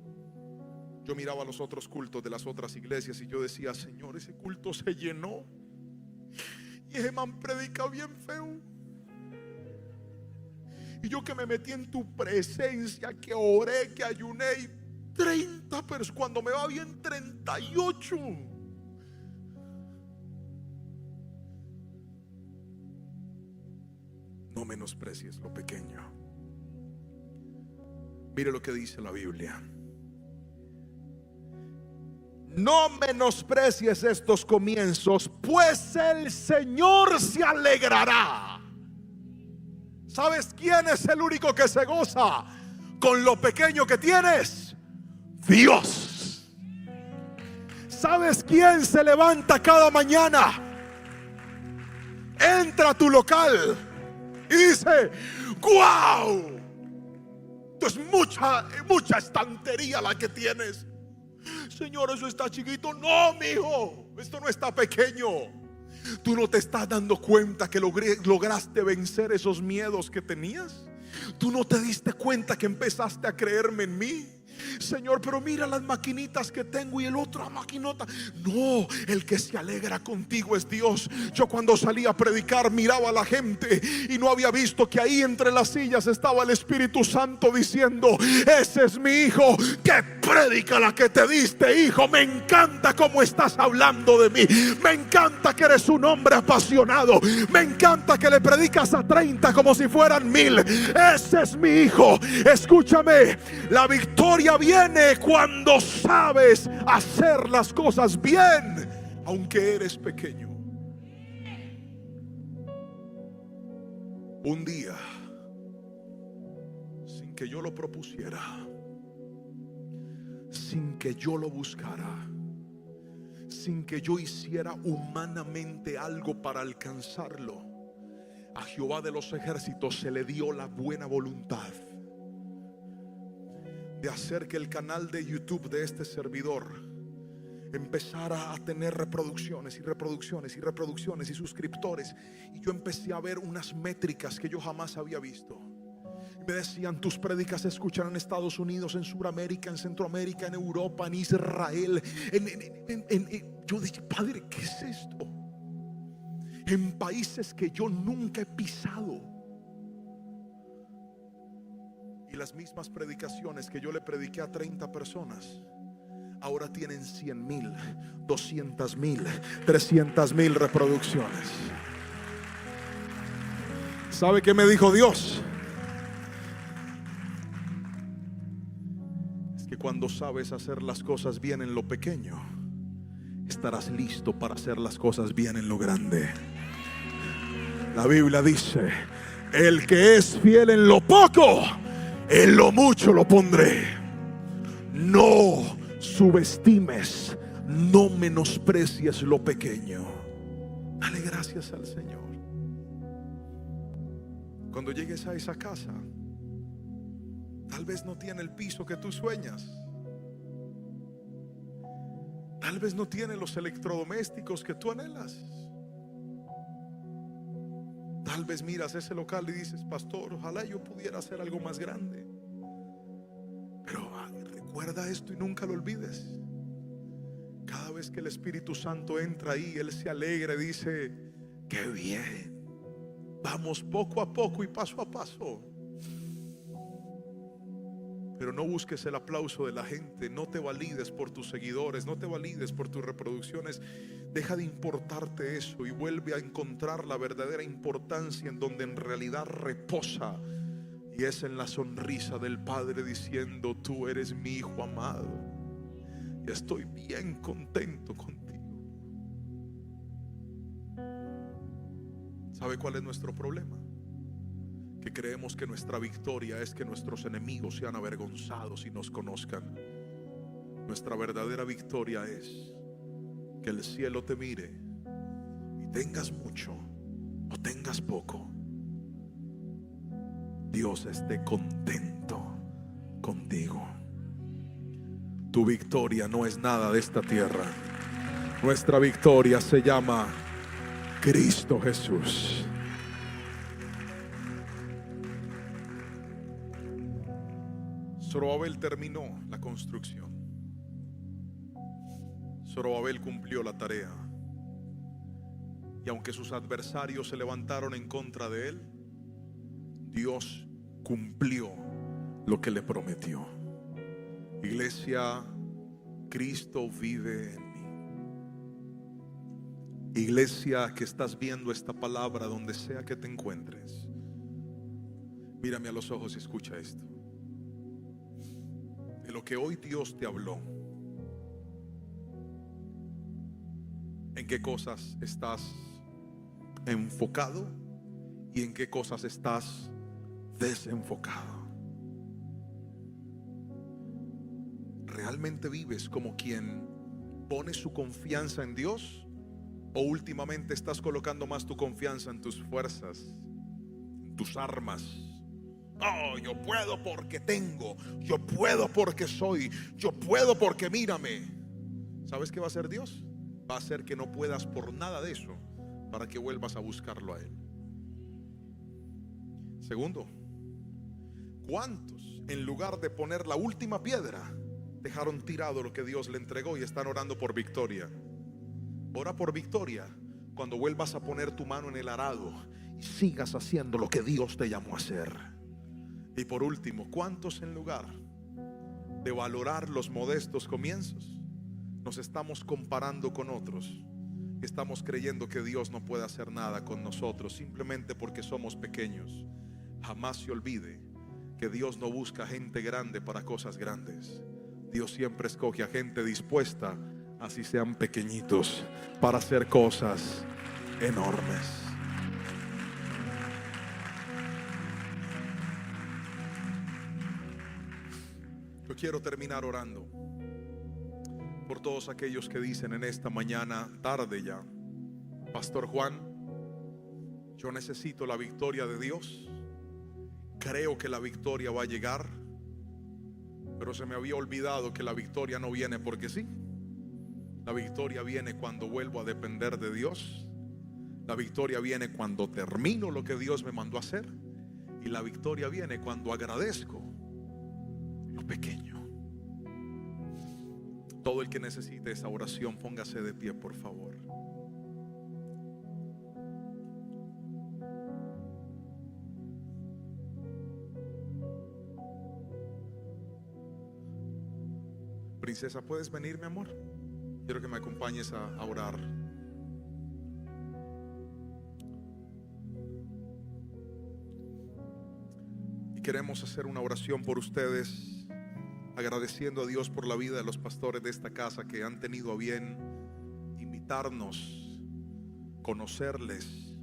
Yo miraba los otros cultos de las otras iglesias y yo decía: Señor, ese culto se llenó y ese man predica bien feo. Y yo que me metí en tu presencia, que oré, que ayuné, y 30 personas, cuando me va bien 38. No menosprecies lo pequeño. Mire lo que dice la Biblia. No menosprecies estos comienzos, pues el Señor se alegrará. ¿Sabes quién es el único que se goza con lo pequeño que tienes? Dios. ¿Sabes quién se levanta cada mañana? Entra a tu local y dice: ¡guau! Es mucha estantería la que tienes. Señor, eso está chiquito. No, mijo, esto no está pequeño. Tú no te estás dando cuenta que lograste vencer esos miedos que tenías. Tú no te diste cuenta que empezaste a creerme en mí. Señor, pero mira las maquinitas que tengo y el otro maquinota. No, el que se alegra contigo es Dios. Yo cuando salí a predicar miraba a la gente y no había visto que ahí entre las sillas estaba el Espíritu Santo diciendo: ese es mi hijo. Que predica la que te diste, hijo. Me encanta cómo estás hablando de mí. Me encanta que eres un hombre apasionado. Me encanta que le predicas a 30 como si fueran 1000. Ese es mi hijo. Escúchame, la victoria viene cuando sabes hacer las cosas bien, aunque eres pequeño. Un día, sin que yo lo propusiera, sin que yo lo buscara, sin que yo hiciera humanamente algo para alcanzarlo, a Jehová de los ejércitos se le dio la buena voluntad de hacer que el canal de YouTube de este servidor empezara a tener reproducciones y reproducciones y reproducciones y suscriptores. Y yo empecé a ver unas métricas que yo jamás había visto. Me decían: tus prédicas se escuchan en Estados Unidos, en Sudamérica, en Centroamérica, en Europa, en Israel. Yo dije: Padre, ¿qué es esto? En países que yo nunca he pisado. Y las mismas predicaciones que yo le prediqué a 30 personas ahora tienen 100,000, 200,000, 300,000 reproducciones. ¿Sabe qué me dijo Dios? Es que cuando sabes hacer las cosas bien en lo pequeño, estarás listo para hacer las cosas bien en lo grande. La Biblia dice: el que es fiel en lo poco, en lo mucho lo pondré. No subestimes, no menosprecies lo pequeño. Dale gracias al Señor. Cuando llegues a esa casa, tal vez no tiene el piso que tú sueñas. Tal vez no tiene los electrodomésticos que tú anhelas. Tal vez miras ese local y dices: pastor, ojalá yo pudiera hacer algo más grande. Pero recuerda esto y nunca lo olvides. Cada vez que el Espíritu Santo entra ahí, Él se alegra y dice: qué bien, vamos poco a poco y paso a paso. Pero no busques el aplauso de la gente. No te valides por tus seguidores, no te valides por tus reproducciones. Deja de importarte eso y vuelve a encontrar la verdadera importancia en donde en realidad reposa, y es en la sonrisa del Padre diciendo: tú eres mi hijo amado y estoy bien contento contigo. ¿Sabe cuál es nuestro problema? Que creemos que nuestra victoria es que nuestros enemigos sean avergonzados y nos conozcan. Nuestra verdadera victoria es que el cielo te mire y tengas mucho o tengas poco, Dios esté contento contigo. Tu victoria no es nada de esta tierra. Nuestra victoria se llama Cristo Jesús. Zorobabel terminó la construcción. Zorobabel cumplió la tarea. Y aunque sus adversarios se levantaron en contra de él, Dios cumplió lo que le prometió. Iglesia, Cristo vive en mí. Iglesia que estás viendo esta palabra donde sea que te encuentres, mírame a los ojos y escucha esto. De lo que hoy Dios te habló, en qué cosas estás enfocado y en qué cosas estás desenfocado. ¿Realmente vives como quien pone su confianza en Dios? ¿O últimamente estás colocando más tu confianza en tus fuerzas, en tus armas? Oh, yo puedo porque tengo, yo puedo porque soy, yo puedo porque mírame. ¿Sabes qué va a hacer Dios? Va a hacer que no puedas por nada de eso, para que vuelvas a buscarlo a Él. Segundo, ¿cuántos en lugar de poner la última piedra dejaron tirado lo que Dios le entregó y están orando por victoria? Ora por victoria cuando vuelvas a poner tu mano en el arado y sigas haciendo lo que Dios te llamó a hacer. Y por último, ¿cuántos en lugar de valorar los modestos comienzos nos estamos comparando con otros? Estamos creyendo que Dios no puede hacer nada con nosotros simplemente porque somos pequeños. Jamás se olvide que Dios no busca gente grande para cosas grandes. Dios siempre escoge a gente dispuesta, así sean pequeñitos, para hacer cosas enormes. Yo quiero terminar orando por todos aquellos que dicen en esta mañana, tarde ya: Pastor Juan, yo necesito la victoria de Dios. Creo que la victoria va a llegar, pero se me había olvidado que la victoria no viene porque sí. La victoria viene cuando vuelvo a depender de Dios. La victoria viene cuando termino lo que Dios me mandó a hacer. Y la victoria viene cuando agradezco lo pequeño. Todo el que necesite esa oración, póngase de pie, por favor. Princesa, ¿puedes venir, mi amor? Quiero que me acompañes a orar. Y queremos hacer una oración por ustedes, agradeciendo a Dios por la vida de los pastores de esta casa que han tenido a bien invitarnos, conocerles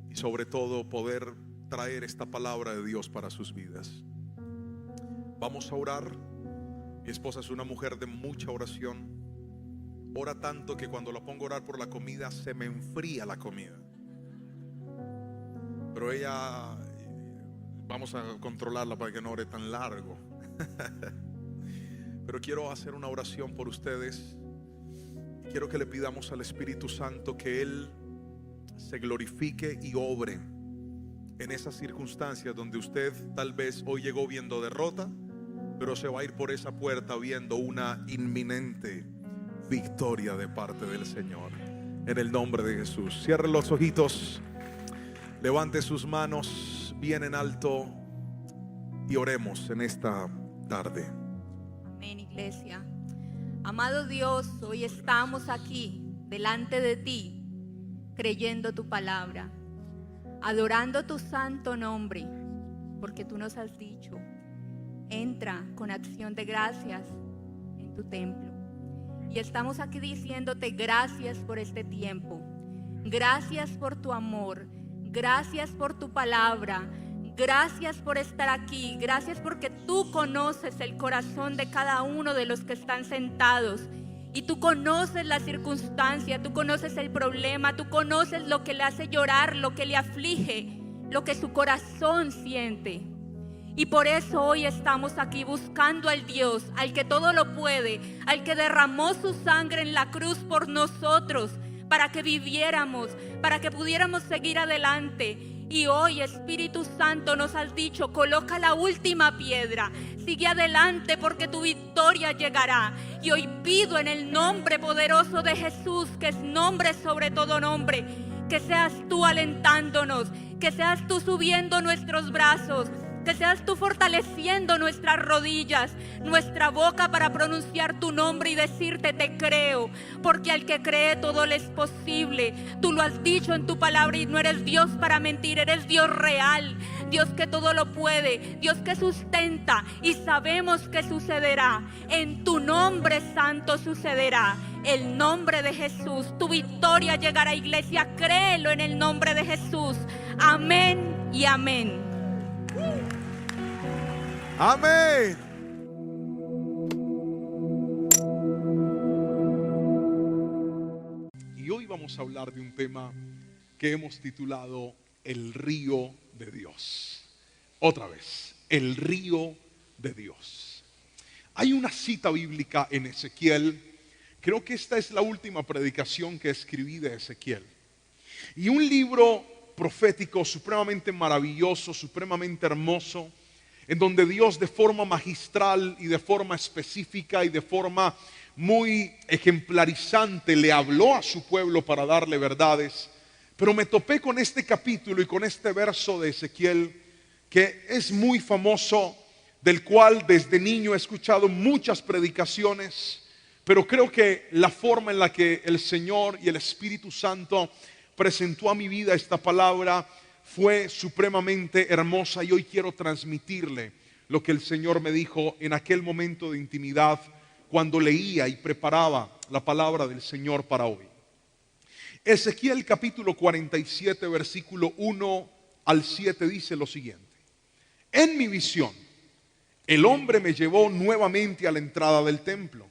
y sobre todo poder traer esta palabra de Dios para sus vidas. Vamos a orar. Mi esposa es una mujer de mucha oración. Ora tanto que cuando la pongo a orar por la comida se me enfría la comida. Pero ella, vamos a controlarla para que no ore tan largo. Pero quiero hacer una oración por ustedes. Quiero que le pidamos al Espíritu Santo que Él se glorifique y obre en esas circunstancias donde usted tal vez hoy llegó viendo derrota, pero se va a ir por esa puerta viendo una inminente victoria de parte del Señor. En el nombre de Jesús. Cierre los ojitos, levante sus manos bien en alto y oremos en esta tarde. Amén, iglesia. Amado Dios, hoy estamos aquí delante de ti, creyendo tu palabra, adorando tu santo nombre, porque tú nos has dicho: entra con acción de gracias en tu templo. Y estamos aquí diciéndote gracias por este tiempo. Gracias por tu amor. Gracias por tu palabra. Gracias por estar aquí. Gracias porque tú conoces el corazón de cada uno de los que están sentados. Y tú conoces la circunstancia, tú conoces el problema, tú conoces lo que le hace llorar, lo que le aflige, lo que su corazón siente. Y por eso hoy estamos aquí buscando al Dios, al que todo lo puede, al que derramó su sangre en la cruz por nosotros, para que viviéramos, para que pudiéramos seguir adelante. Y hoy, Espíritu Santo, nos has dicho: coloca la última piedra, sigue adelante porque tu victoria llegará. Y hoy pido en el nombre poderoso de Jesús, que es nombre sobre todo nombre, que seas tú alentándonos, que seas tú subiendo nuestros brazos, que seas tú fortaleciendo nuestras rodillas, nuestra boca para pronunciar tu nombre y decirte: te creo, porque al que cree todo le es posible. Tú lo has dicho en tu palabra y no eres Dios para mentir, eres Dios real. Dios que todo lo puede, Dios que sustenta, y sabemos que sucederá. En tu nombre santo sucederá. El nombre de Jesús, tu victoria llegará, iglesia. Créelo en el nombre de Jesús. Amén y amén. Amén. Y hoy vamos a hablar de un tema que hemos titulado El río de Dios. Otra vez, el río de Dios. Hay una cita bíblica en Ezequiel. Creo que esta es la última predicación que escribí de Ezequiel. Y un libro profético supremamente maravilloso, supremamente hermoso, en donde Dios de forma magistral y de forma específica y de forma muy ejemplarizante le habló a su pueblo para darle verdades. Pero me topé con este capítulo y con este verso de Ezequiel que es muy famoso, del cual desde niño he escuchado muchas predicaciones, pero creo que la forma en la que el Señor y el Espíritu Santo presentó a mi vida esta palabra fue supremamente hermosa, y hoy quiero transmitirle lo que el Señor me dijo en aquel momento de intimidad cuando leía y preparaba la palabra del Señor para hoy. Ezequiel capítulo 47 versículo 1 al 7 dice lo siguiente: en mi visión el hombre me llevó nuevamente a la entrada del templo.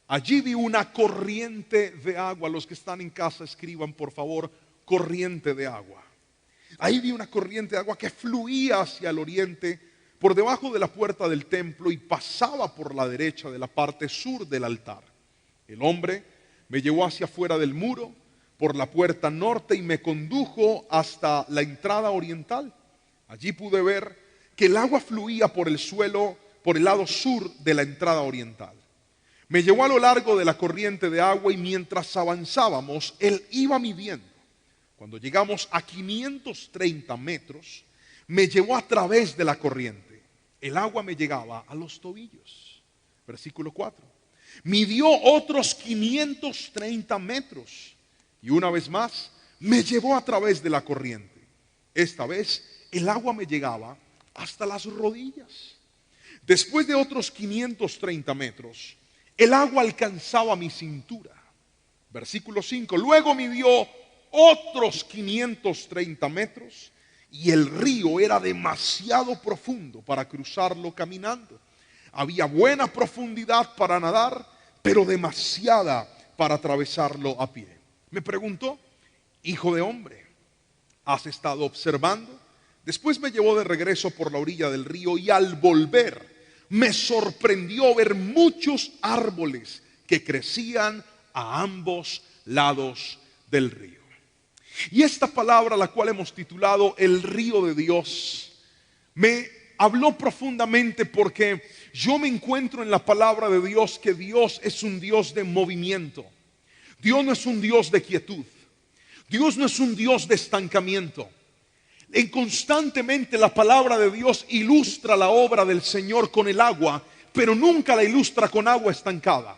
Allí vi una corriente de agua. Los que están en casa escriban por favor, corriente de agua. Ahí vi una corriente de agua que fluía hacia el oriente por debajo de la puerta del templo y pasaba por la derecha de la parte sur del altar. El hombre me llevó hacia afuera del muro por la puerta norte y me condujo hasta la entrada oriental. Allí pude ver que el agua fluía por el suelo por el lado sur de la entrada oriental. Me llevó a lo largo de la corriente de agua y mientras avanzábamos, él iba midiendo. Cuando llegamos a 530 metros, me llevó a través de la corriente. El agua me llegaba a los tobillos. Versículo 4. Midió otros 530 metros y una vez más me llevó a través de la corriente. Esta vez el agua me llegaba hasta las rodillas. Después de otros 530 metros, el agua alcanzaba mi cintura. Versículo 5. Luego midió otros 530 metros y el río era demasiado profundo para cruzarlo caminando. Había buena profundidad para nadar, pero demasiada para atravesarlo a pie. Me preguntó: hijo de hombre, ¿has estado observando? Después me llevó de regreso por la orilla del río y al volver me sorprendió ver muchos árboles que crecían a ambos lados del río. Y esta palabra, la cual hemos titulado El río de Dios, me habló profundamente porque yo me encuentro en la palabra de Dios que Dios es un Dios de movimiento. Dios no es un Dios de quietud. Dios no es un Dios de estancamiento. Constantemente la palabra de Dios ilustra la obra del Señor con el agua, pero nunca la ilustra con agua estancada.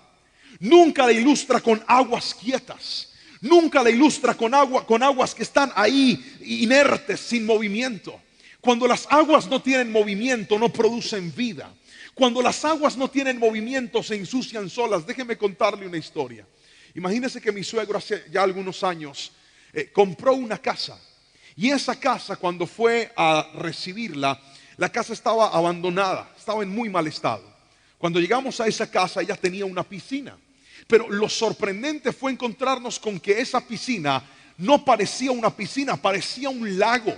Nunca la ilustra con aguas quietas. Nunca la ilustra con aguas que están ahí inertes, sin movimiento. Cuando las aguas no tienen movimiento, no producen vida. Cuando las aguas no tienen movimiento, se ensucian solas. Déjeme contarle una historia. Imagínese que mi suegro hace ya algunos años compró una casa. Y esa casa, cuando fue a recibirla, la casa estaba abandonada, estaba en muy mal estado. Cuando llegamos a esa casa, ella tenía una piscina. Pero lo sorprendente fue encontrarnos con que esa piscina no parecía una piscina, parecía un lago.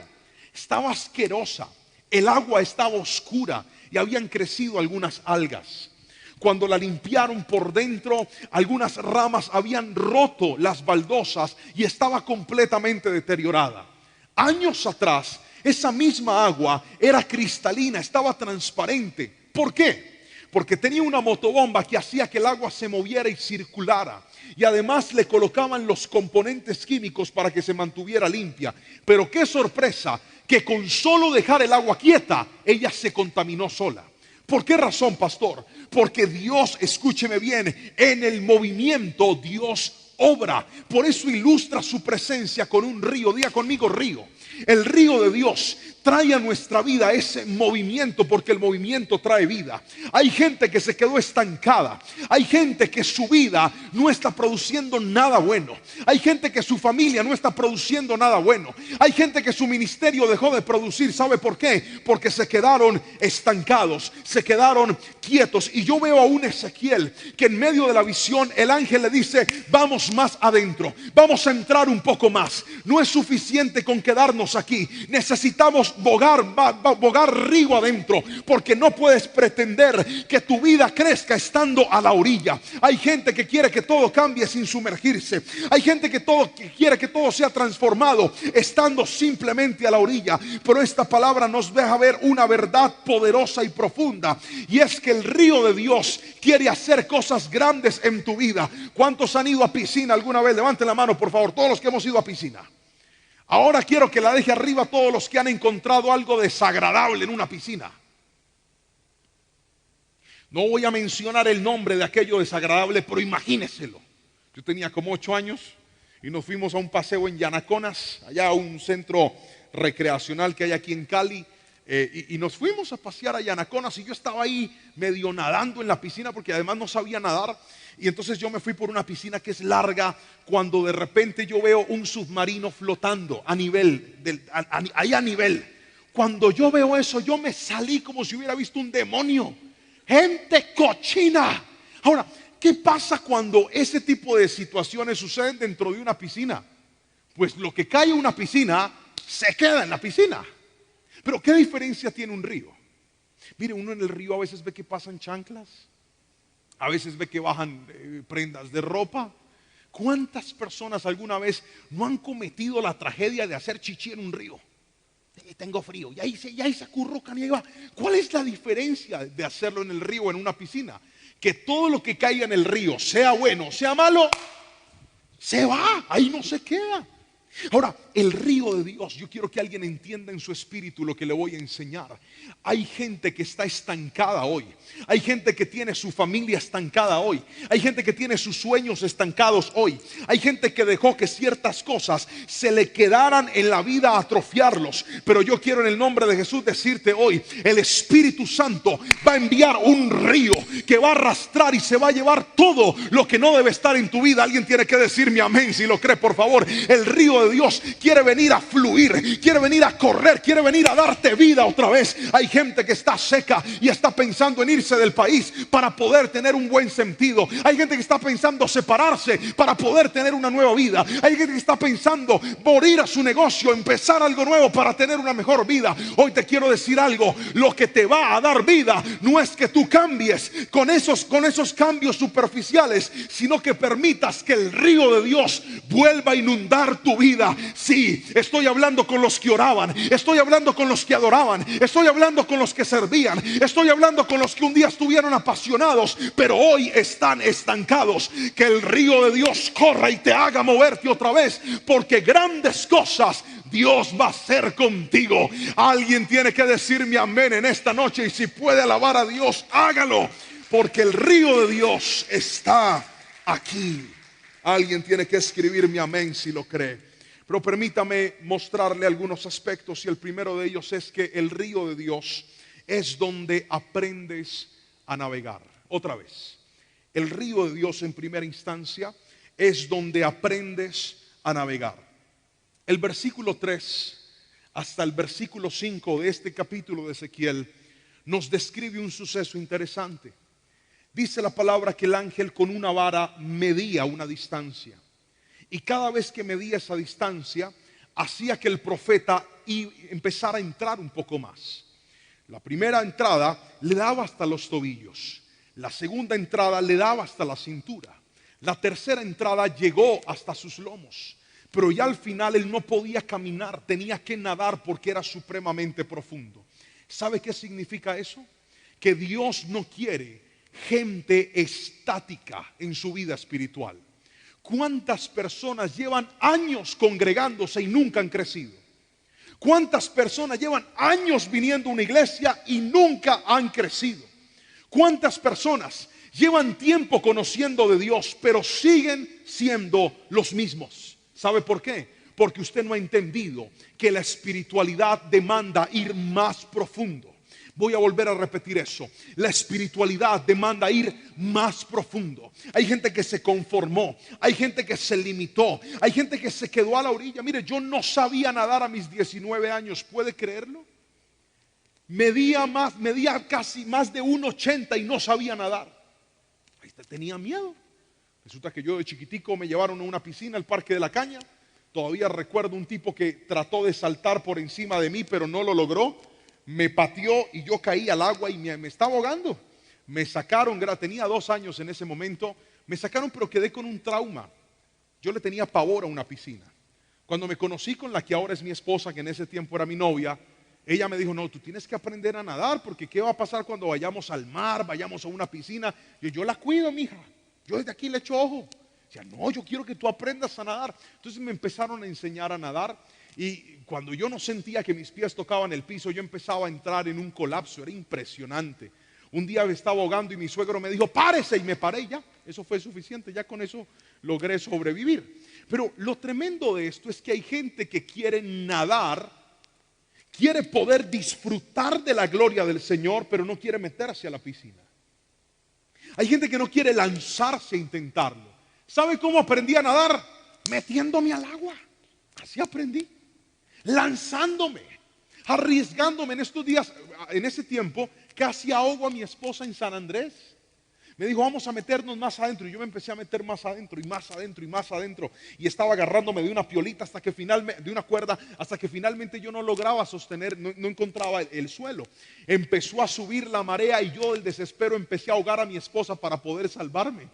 Estaba asquerosa, el agua estaba oscura y habían crecido algunas algas. Cuando la limpiaron por dentro, algunas ramas habían roto las baldosas y estaba completamente deteriorada. Años atrás, esa misma agua era cristalina, estaba transparente. ¿Por qué? Porque tenía una motobomba que hacía que el agua se moviera y circulara. Y además le colocaban los componentes químicos para que se mantuviera limpia. Pero qué sorpresa, que con solo dejar el agua quieta, ella se contaminó sola. ¿Por qué razón, pastor? Porque Dios, escúcheme bien, en el movimiento Dios obra. Por eso ilustra su presencia con un río. Diga conmigo, río. El río de Dios trae a nuestra vida ese movimiento, porque el movimiento trae vida. Hay gente que se quedó estancada. Hay gente que su vida no está produciendo nada bueno. Hay gente que su familia no está produciendo nada bueno. Hay gente que su ministerio dejó de producir. ¿Sabe por qué? Porque se quedaron estancados, se quedaron quietos. Y yo veo a un Ezequiel que en medio de la visión el ángel le dice: vamos más adentro, vamos a entrar un poco más. No es suficiente con quedarnos aquí. Necesitamos bogar río adentro, porque no puedes pretender que tu vida crezca estando a la orilla. Hay gente que quiere que todo cambie sin sumergirse. Hay gente que quiere que todo sea transformado estando simplemente a la orilla. Pero esta palabra nos deja ver una verdad poderosa y profunda, y es que el río de Dios quiere hacer cosas grandes en tu vida. ¿Cuántos han ido a piscina alguna vez? Levanten la mano, por favor, todos los que hemos ido a piscina. Ahora quiero que la deje arriba todos los que han encontrado algo desagradable en una piscina. No voy a mencionar el nombre de aquello desagradable, pero imagíneselo. Yo tenía como 8 años y nos fuimos a un paseo en Yanaconas, allá a un centro recreacional que hay aquí en Cali. Y nos fuimos a pasear a Yanaconas, y yo estaba ahí medio nadando en la piscina, porque además no sabía nadar. Y entonces yo me fui por una piscina que es larga, cuando de repente yo veo un submarino flotando a nivel, ahí a nivel. Cuando yo veo eso, yo me salí como si hubiera visto un demonio. Gente cochina. Ahora, ¿qué pasa cuando ese tipo de situaciones suceden dentro de una piscina? Pues lo que cae en una piscina se queda en la piscina. Pero ¿qué diferencia tiene un río? Mire, uno en el río a veces ve que pasan chanclas, a veces ve que bajan prendas de ropa. ¿Cuántas personas alguna vez no han cometido la tragedia de hacer chichi en un río? Tengo frío, y ahí se acurrucan y ahí va. ¿Cuál es la diferencia de hacerlo en el río o en una piscina? Que todo lo que caiga en el río, sea bueno, sea malo, se va, ahí no se queda. Ahora, el río de Dios, yo quiero que alguien entienda en su espíritu lo que le voy a enseñar. Hay gente que está estancada hoy. Hay gente que tiene su familia estancada hoy. Hay gente que tiene sus sueños estancados hoy. Hay gente que dejó que ciertas cosas se le quedaran en la vida a atrofiarlos. Pero yo quiero en el nombre de Jesús decirte hoy: el Espíritu Santo va a enviar un río que va a arrastrar y se va a llevar todo lo que no debe estar en tu vida. Alguien tiene que decirme amén si lo cree, por favor. El río de Dios quiere venir a fluir, quiere venir a correr, quiere venir a darte vida otra vez. Hay gente que está seca y está pensando en irse del país para poder tener un buen sentido. Hay gente que está pensando separarse para poder tener una nueva vida. Hay gente que está pensando morir a su negocio, empezar algo nuevo para tener una mejor vida. Hoy te quiero decir algo: lo que te va a dar vida no es que tú cambies con esos cambios superficiales, sino que permitas que el río de Dios vuelva a inundar tu vida. Sí, estoy hablando con los que oraban, estoy hablando con los que adoraban, estoy hablando con los que servían, estoy hablando con los que un día estuvieron apasionados, pero hoy están estancados. Que el río de Dios corra y te haga moverte otra vez, porque grandes cosas Dios va a hacer contigo. Alguien tiene que decirme amén en esta noche, y si puede alabar a Dios, hágalo, porque el río de Dios está aquí. Alguien tiene que escribirme amén si lo cree. Pero permítame mostrarle algunos aspectos, y el primero de ellos es que el río de Dios es donde aprendes a navegar. Otra vez, el río de Dios en primera instancia es donde aprendes a navegar. El versículo 3 hasta el versículo 5 de este capítulo de Ezequiel nos describe un suceso interesante. Dice la palabra que el ángel con una vara medía una distancia, y cada vez que medía esa distancia hacía que el profeta empezara a entrar un poco más. La primera entrada le daba hasta los tobillos, la segunda entrada le daba hasta la cintura, la tercera entrada llegó hasta sus lomos. Pero ya al final él no podía caminar, tenía que nadar porque era supremamente profundo. ¿Sabe qué significa eso? Que Dios no quiere gente estática en su vida espiritual. ¿Cuántas personas llevan años congregándose y nunca han crecido? ¿Cuántas personas llevan años viniendo a una iglesia y nunca han crecido? ¿Cuántas personas llevan tiempo conociendo de Dios pero siguen siendo los mismos? ¿Sabe por qué? porque usted no ha entendido que la espiritualidad demanda ir más profundo. Voy a volver a repetir eso. La espiritualidad demanda ir más profundo. Hay gente que se conformó, hay gente que se limitó, hay gente que se quedó a la orilla. Mire, yo no sabía nadar a mis 19 años, ¿puede creerlo? Medía casi más de 1,80 y no sabía nadar. Ahí tenía miedo. Resulta que yo de chiquitico me llevaron a una piscina, al Parque de la Caña. Todavía recuerdo un tipo que trató de saltar por encima de mí, pero no lo logró. Me pateó y yo caí al agua y me estaba ahogando. Me sacaron, tenía 2 años en ese momento. Me sacaron, pero quedé con un trauma. Yo le tenía pavor a una piscina. Cuando me conocí con la que ahora es mi esposa, que en ese tiempo era mi novia, ella me dijo: no, tú tienes que aprender a nadar, porque ¿qué va a pasar cuando vayamos al mar, vayamos a una piscina? Yo la cuido, mija. Yo desde aquí le echo ojo. Decía: no, yo quiero que tú aprendas a nadar. Entonces me empezaron a enseñar a nadar. Y cuando yo no sentía que mis pies tocaban el piso, yo empezaba a entrar en un colapso. Era impresionante. Un día me estaba ahogando y mi suegro me dijo: párese, y me paré. Ya, eso fue suficiente. Ya con eso logré sobrevivir. Pero lo tremendo de esto es que hay gente que quiere nadar, quiere poder disfrutar de la gloria del Señor, pero no quiere meterse a la piscina. Hay gente que no quiere lanzarse a intentarlo. ¿Sabe cómo aprendí a nadar? Metiéndome al agua. Así aprendí. Lanzándome, arriesgándome. En estos días, en ese tiempo, casi ahogo a mi esposa en San Andrés. Me dijo: vamos a meternos más adentro. Y yo me empecé a meter más adentro y más adentro y más adentro. Y estaba agarrándome de una piolita de una cuerda, hasta que finalmente yo no lograba sostener, no encontraba el suelo. Empezó a subir la marea y yo del desespero empecé a ahogar a mi esposa para poder salvarme.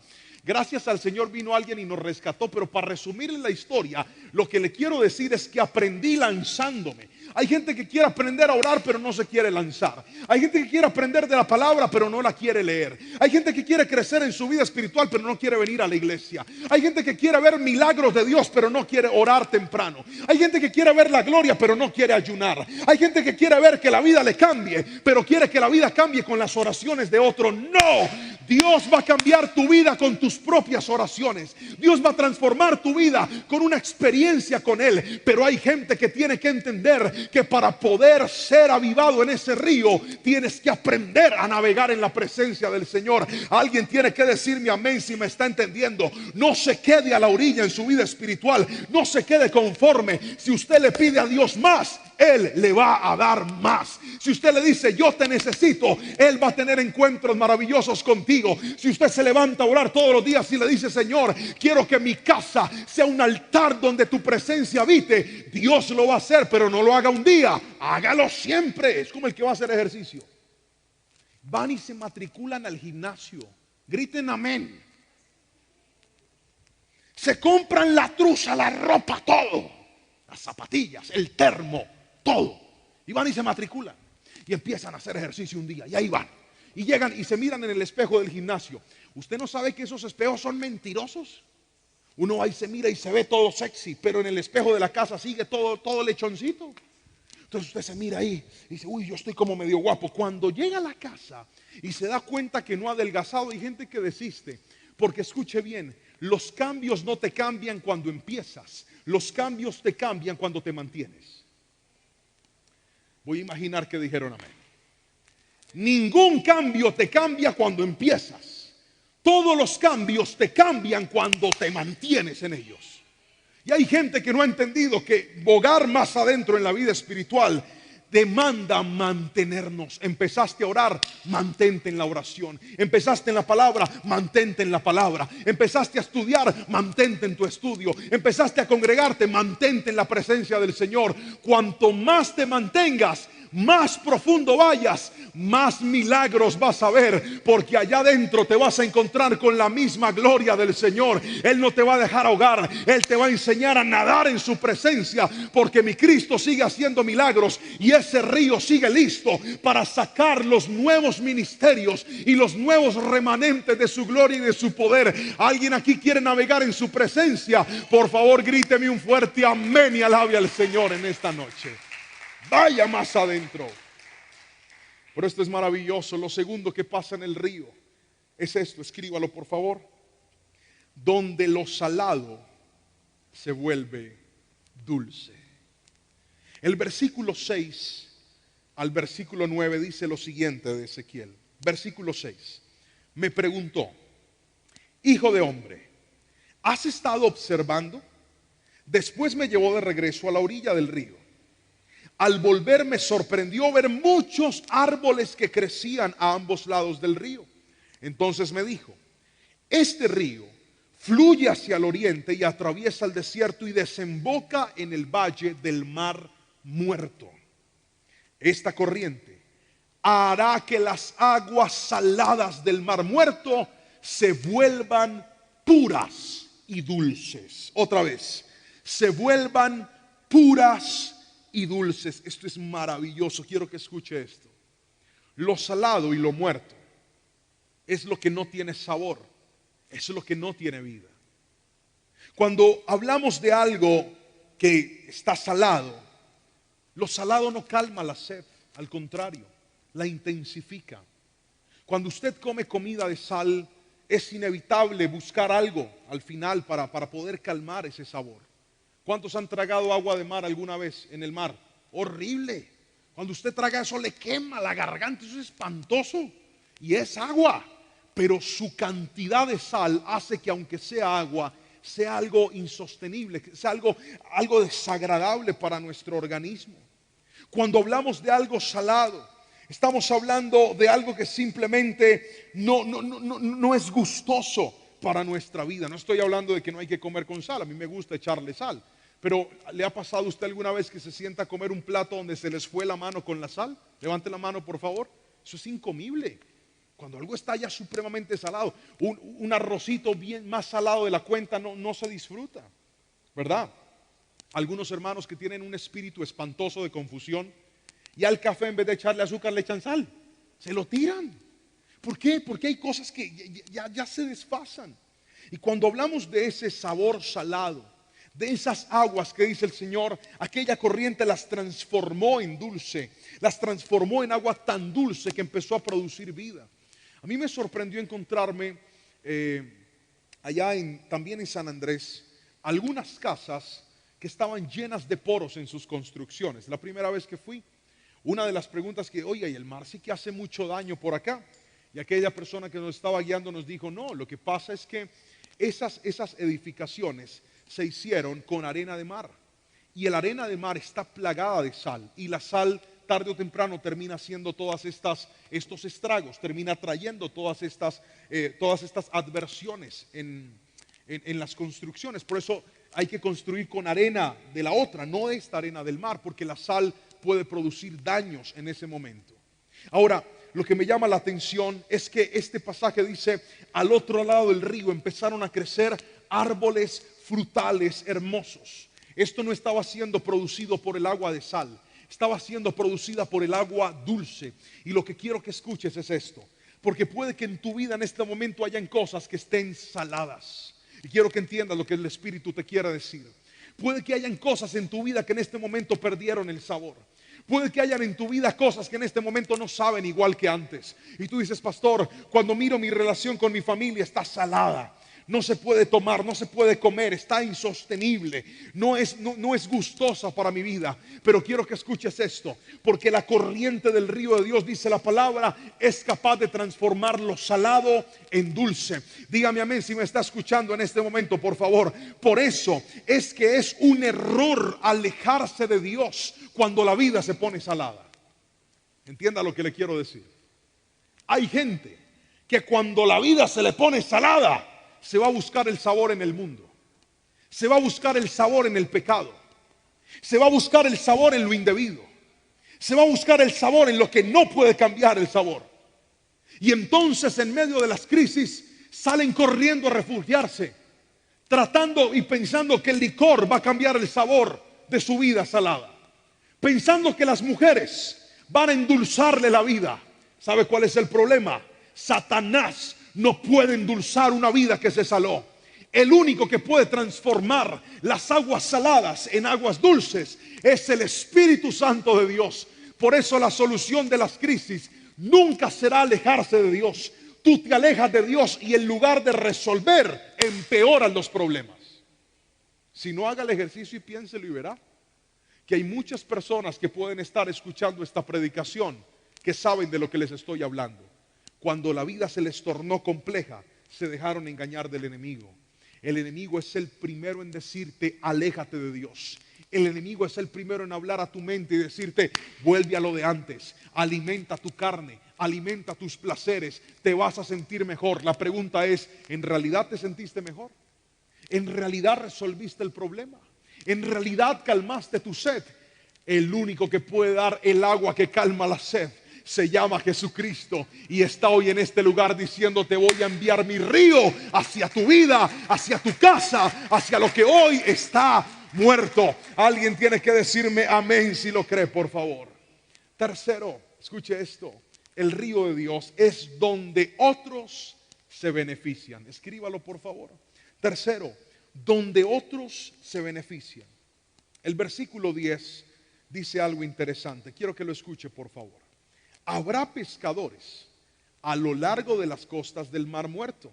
Gracias al Señor vino alguien y nos rescató. Pero para resumirle la historia, lo que le quiero decir es que aprendí lanzándome. Hay gente que quiere aprender a orar, pero no se quiere lanzar. Hay gente que quiere aprender de la palabra, pero no la quiere leer. Hay gente que quiere crecer en su vida espiritual, pero no quiere venir a la iglesia. Hay gente que quiere ver milagros de Dios, pero no quiere orar temprano. Hay gente que quiere ver la gloria, pero no quiere ayunar. Hay gente que quiere ver que la vida le cambie, pero quiere que la vida cambie con las oraciones de otro. No, Dios va a cambiar tu vida con tus propias oraciones. Dios va a transformar tu vida con una experiencia con Él. Pero hay gente que tiene que entender que para poder ser avivado en ese río, tienes que aprender a navegar en la presencia del Señor. Alguien tiene que decirme amén si me está entendiendo. No se quede a la orilla en su vida espiritual. No se quede conforme. Si usted le pide a Dios más, Él le va a dar más. Si usted le dice: yo te necesito, Él va a tener encuentros maravillosos contigo. Si usted se levanta a orar todos los días y le dice: Señor, quiero que mi casa sea un altar donde tu presencia habite, Dios lo va a hacer. Pero no lo haga un día, hágalo siempre. Es como el que va a hacer ejercicio. Van y se matriculan al gimnasio. Griten amén. Se compran la truza, la ropa, todo, las zapatillas, el termo, todo. Y van y se matriculan y empiezan a hacer ejercicio un día. Y ahí van. Y llegan y se miran en el espejo del gimnasio. ¿Usted no sabe que esos espejos son mentirosos? Uno ahí se mira y se ve todo sexy, pero en el espejo de la casa sigue todo lechoncito. Entonces usted se mira ahí y dice: uy, yo estoy como medio guapo. Cuando llega a la casa y se da cuenta que no ha adelgazado, hay gente que desiste. Porque escuche bien, los cambios no te cambian cuando empiezas. Los cambios te cambian cuando te mantienes. Voy a imaginar que dijeron amén. Ningún cambio te cambia cuando empiezas. Todos los cambios te cambian cuando te mantienes en ellos. Y hay gente que no ha entendido que bogar más adentro en la vida espiritual demanda mantenernos. Empezaste a orar, mantente en la oración. Empezaste en la palabra, mantente en la palabra. Empezaste a estudiar, mantente en tu estudio. Empezaste a congregarte, mantente en la presencia del Señor. Cuanto más te mantengas, más profundo vayas, más milagros vas a ver, porque allá adentro te vas a encontrar con la misma gloria del Señor. Él no te va a dejar ahogar, Él te va a enseñar a nadar en su presencia, porque mi Cristo sigue haciendo milagros y ese río sigue listo para sacar los nuevos ministerios y los nuevos remanentes de su gloria y de su poder. ¿Alguien aquí quiere navegar en su presencia? Por favor, gríteme un fuerte amén y alabe al Señor en esta noche. Vaya más adentro. Pero esto es maravilloso. Lo segundo que pasa en el río es esto, escríbalo por favor. Donde lo salado se vuelve dulce. El versículo 6 al versículo 9 dice lo siguiente de Ezequiel. Versículo 6. Me preguntó: hijo de hombre, ¿has estado observando? Después me llevó de regreso a la orilla del río. Al volver me sorprendió ver muchos árboles que crecían a ambos lados del río. Entonces me dijo: este río fluye hacia el oriente y atraviesa el desierto y desemboca en el valle del Mar Muerto. Esta corriente hará que las aguas saladas del Mar Muerto se vuelvan puras y dulces. Otra vez, se vuelvan puras y dulces. Esto es maravilloso, quiero que escuche esto. Lo salado y lo muerto es lo que no tiene sabor, es lo que no tiene vida. Cuando hablamos de algo que está salado, lo salado no calma la sed, al contrario, la intensifica. Cuando usted come comida de sal, es inevitable buscar algo al final para poder calmar ese sabor. ¿Cuántos han tragado agua de mar alguna vez en el mar? Horrible. Cuando usted traga eso le quema la garganta, eso es espantoso. Y es agua, pero su cantidad de sal hace que aunque sea agua, sea algo insostenible, sea algo desagradable para nuestro organismo. Cuando hablamos de algo salado, estamos hablando de algo que simplemente no es gustoso para nuestra vida. No estoy hablando de que no hay que comer con sal, a mí me gusta echarle sal. Pero ¿le ha pasado a usted alguna vez que se sienta a comer un plato donde se les fue la mano con la sal? Levante la mano, por favor. Eso es incomible. Cuando algo está ya supremamente salado, un arrocito bien más salado de la cuenta no se disfruta, ¿verdad? Algunos hermanos que tienen un espíritu espantoso de confusión, y al café en vez de echarle azúcar le echan sal, se lo tiran. ¿Por qué? Porque hay cosas que ya se desfasan. Y cuando hablamos de ese sabor salado, de esas aguas que dice el Señor, aquella corriente las transformó en dulce, las transformó en agua tan dulce que empezó a producir vida. A mí me sorprendió encontrarme allá también en San Andrés algunas casas que estaban llenas de poros en sus construcciones. La primera vez que fui, una de las preguntas que, oiga, y el mar sí que hace mucho daño por acá. Y aquella persona que nos estaba guiando nos dijo, no, lo que pasa es que esas edificaciones se hicieron con arena de mar. Y la arena de mar está plagada de sal. Y la sal tarde o temprano termina haciendo estos estragos, termina trayendo todas estas adversiones en las construcciones. Por eso hay que construir con arena de la otra, no esta arena del mar, porque la sal puede producir daños en ese momento. Ahora, lo que me llama la atención es que este pasaje dice, al otro lado del río empezaron a crecer árboles frutales hermosos. Esto no estaba siendo producido por el agua de sal, estaba siendo producida por el agua dulce. Y lo que quiero que escuches es esto, porque puede que en tu vida en este momento hayan cosas que estén saladas. Y quiero que entiendas lo que el Espíritu te quiere decir. Puede que hayan cosas en tu vida que en este momento perdieron el sabor. Puede que hayan en tu vida cosas que en este momento no saben igual que antes. Y tú dices, pastor, cuando miro mi relación con mi familia está salada. No se puede tomar, no se puede comer, está insostenible, no es gustosa para mi vida. Pero quiero que escuches esto, porque la corriente del río de Dios, dice la palabra, es capaz de transformar lo salado en dulce. Dígame amén si me está escuchando en este momento, por favor. Por eso es que es un error alejarse de Dios cuando la vida se pone salada. Entienda lo que le quiero decir. Hay gente que cuando la vida se le pone salada, se va a buscar el sabor en el mundo, se va a buscar el sabor en el pecado, se va a buscar el sabor en lo indebido, se va a buscar el sabor en lo que no puede cambiar el sabor. Y entonces en medio de las crisis salen corriendo a refugiarse, tratando y pensando que el licor va a cambiar el sabor de su vida salada, pensando que las mujeres van a endulzarle la vida. ¿Sabe cuál es el problema? Satanás no puede endulzar una vida que se saló. El único que puede transformar las aguas saladas en aguas dulces es el Espíritu Santo de Dios. Por eso la solución de las crisis nunca será alejarse de Dios. Tú te alejas de Dios y en lugar de resolver, empeoran los problemas. Si no, haga el ejercicio y piénselo y verá que hay muchas personas que pueden estar escuchando esta predicación que saben de lo que les estoy hablando. Cuando la vida se les tornó compleja, se dejaron engañar del enemigo. El enemigo es el primero en decirte, aléjate de Dios. El enemigo es el primero en hablar a tu mente y decirte, vuelve a lo de antes, alimenta tu carne, alimenta tus placeres, te vas a sentir mejor. La pregunta es, ¿en realidad te sentiste mejor? ¿En realidad resolviste el problema? ¿En realidad calmaste tu sed? El único que puede dar el agua que calma la sed se llama Jesucristo y está hoy en este lugar diciendo, te voy a enviar mi río hacia tu vida, hacia tu casa, hacia lo que hoy está muerto. Alguien tiene que decirme amén si lo cree, por favor. Tercero, escuche esto, el río de Dios es donde otros se benefician. Escríbalo, por favor. Tercero, donde otros se benefician. El versículo 10 dice algo interesante. Quiero que lo escuche, por favor. Habrá pescadores a lo largo de las costas del Mar Muerto,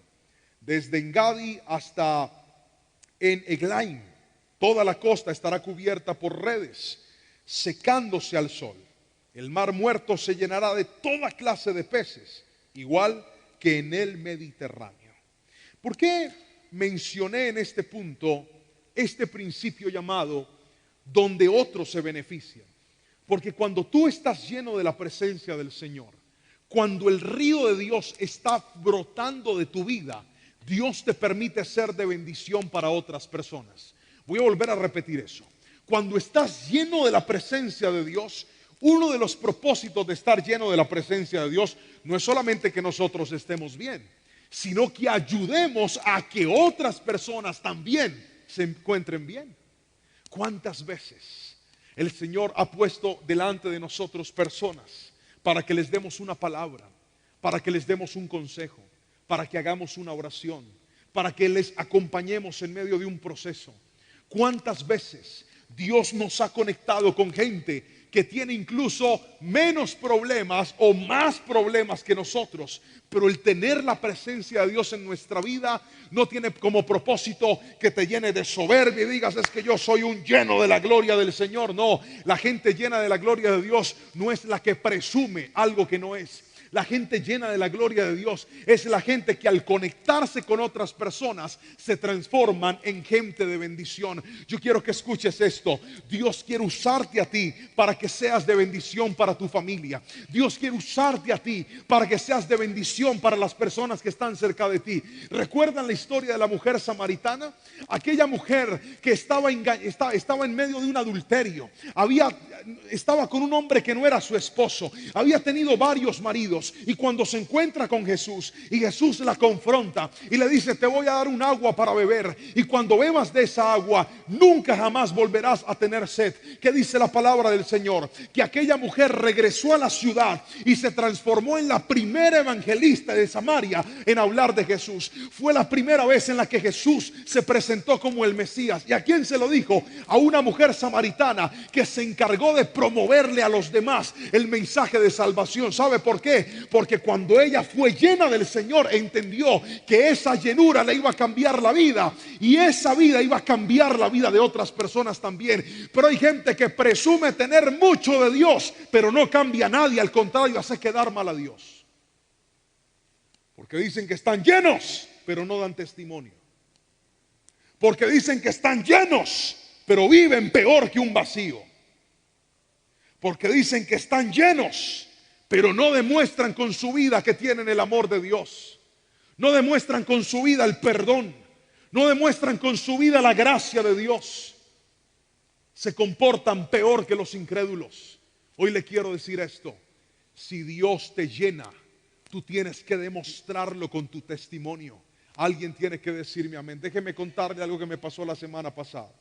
desde Engadi hasta en Eglaim. Toda la costa estará cubierta por redes, secándose al sol. El Mar Muerto se llenará de toda clase de peces, igual que en el Mediterráneo. ¿Por qué mencioné en este punto este principio llamado donde otros se benefician? Porque cuando tú estás lleno de la presencia del Señor, cuando el río de Dios está brotando de tu vida, Dios te permite ser de bendición para otras personas. Voy a volver a repetir eso. Cuando estás lleno de la presencia de Dios, uno de los propósitos de estar lleno de la presencia de Dios no es solamente que nosotros estemos bien, sino que ayudemos a que otras personas también se encuentren bien. ¿Cuántas veces el Señor ha puesto delante de nosotros personas para que les demos una palabra, para que les demos un consejo, para que hagamos una oración, para que les acompañemos en medio de un proceso? ¿Cuántas veces Dios nos ha conectado con gente que tiene incluso menos problemas o más problemas que nosotros? Pero el tener la presencia de Dios en nuestra vida no tiene como propósito que te llene de soberbia y digas, es que yo soy un lleno de la gloria del Señor. No, la gente llena de la gloria de Dios no es la que presume algo que no es. La gente llena de la gloria de Dios es la gente que al conectarse con otras personas se transforman en gente de bendición. Yo quiero que escuches esto. Dios quiere usarte a ti para que seas de bendición para tu familia. Dios quiere usarte a ti para que seas de bendición para las personas que están cerca de ti. ¿Recuerdan la historia de la mujer samaritana? Aquella mujer que estaba en medio de un adulterio. Estaba con un hombre que no era su esposo. Había tenido varios maridos. Y cuando se encuentra con Jesús y Jesús la confronta y le dice, te voy a dar un agua para beber, y cuando bebas de esa agua nunca jamás volverás a tener sed. ¿Qué dice la palabra del Señor? Que aquella mujer regresó a la ciudad y se transformó en la primera evangelista de Samaria en hablar de Jesús. Fue la primera vez en la que Jesús se presentó como el Mesías. ¿Y a quién se lo dijo? A una mujer samaritana que se encargó de promoverle a los demás el mensaje de salvación. ¿Sabe por qué? Porque cuando ella fue llena del Señor, entendió que esa llenura le iba a cambiar la vida, y esa vida iba a cambiar la vida de otras personas también. Pero hay gente que presume tener mucho de Dios, pero no cambia a nadie, al contrario, hace quedar mal a Dios. Porque dicen que están llenos, pero no dan testimonio. Porque dicen que están llenos, pero viven peor que un vacío. Porque dicen que están llenos, pero no demuestran con su vida que tienen el amor de Dios. No demuestran con su vida el perdón. No demuestran con su vida la gracia de Dios. Se comportan peor que los incrédulos. Hoy le quiero decir esto. Si Dios te llena, tú tienes que demostrarlo con tu testimonio. Alguien tiene que decirme amén. Déjeme contarle algo que me pasó la semana pasada.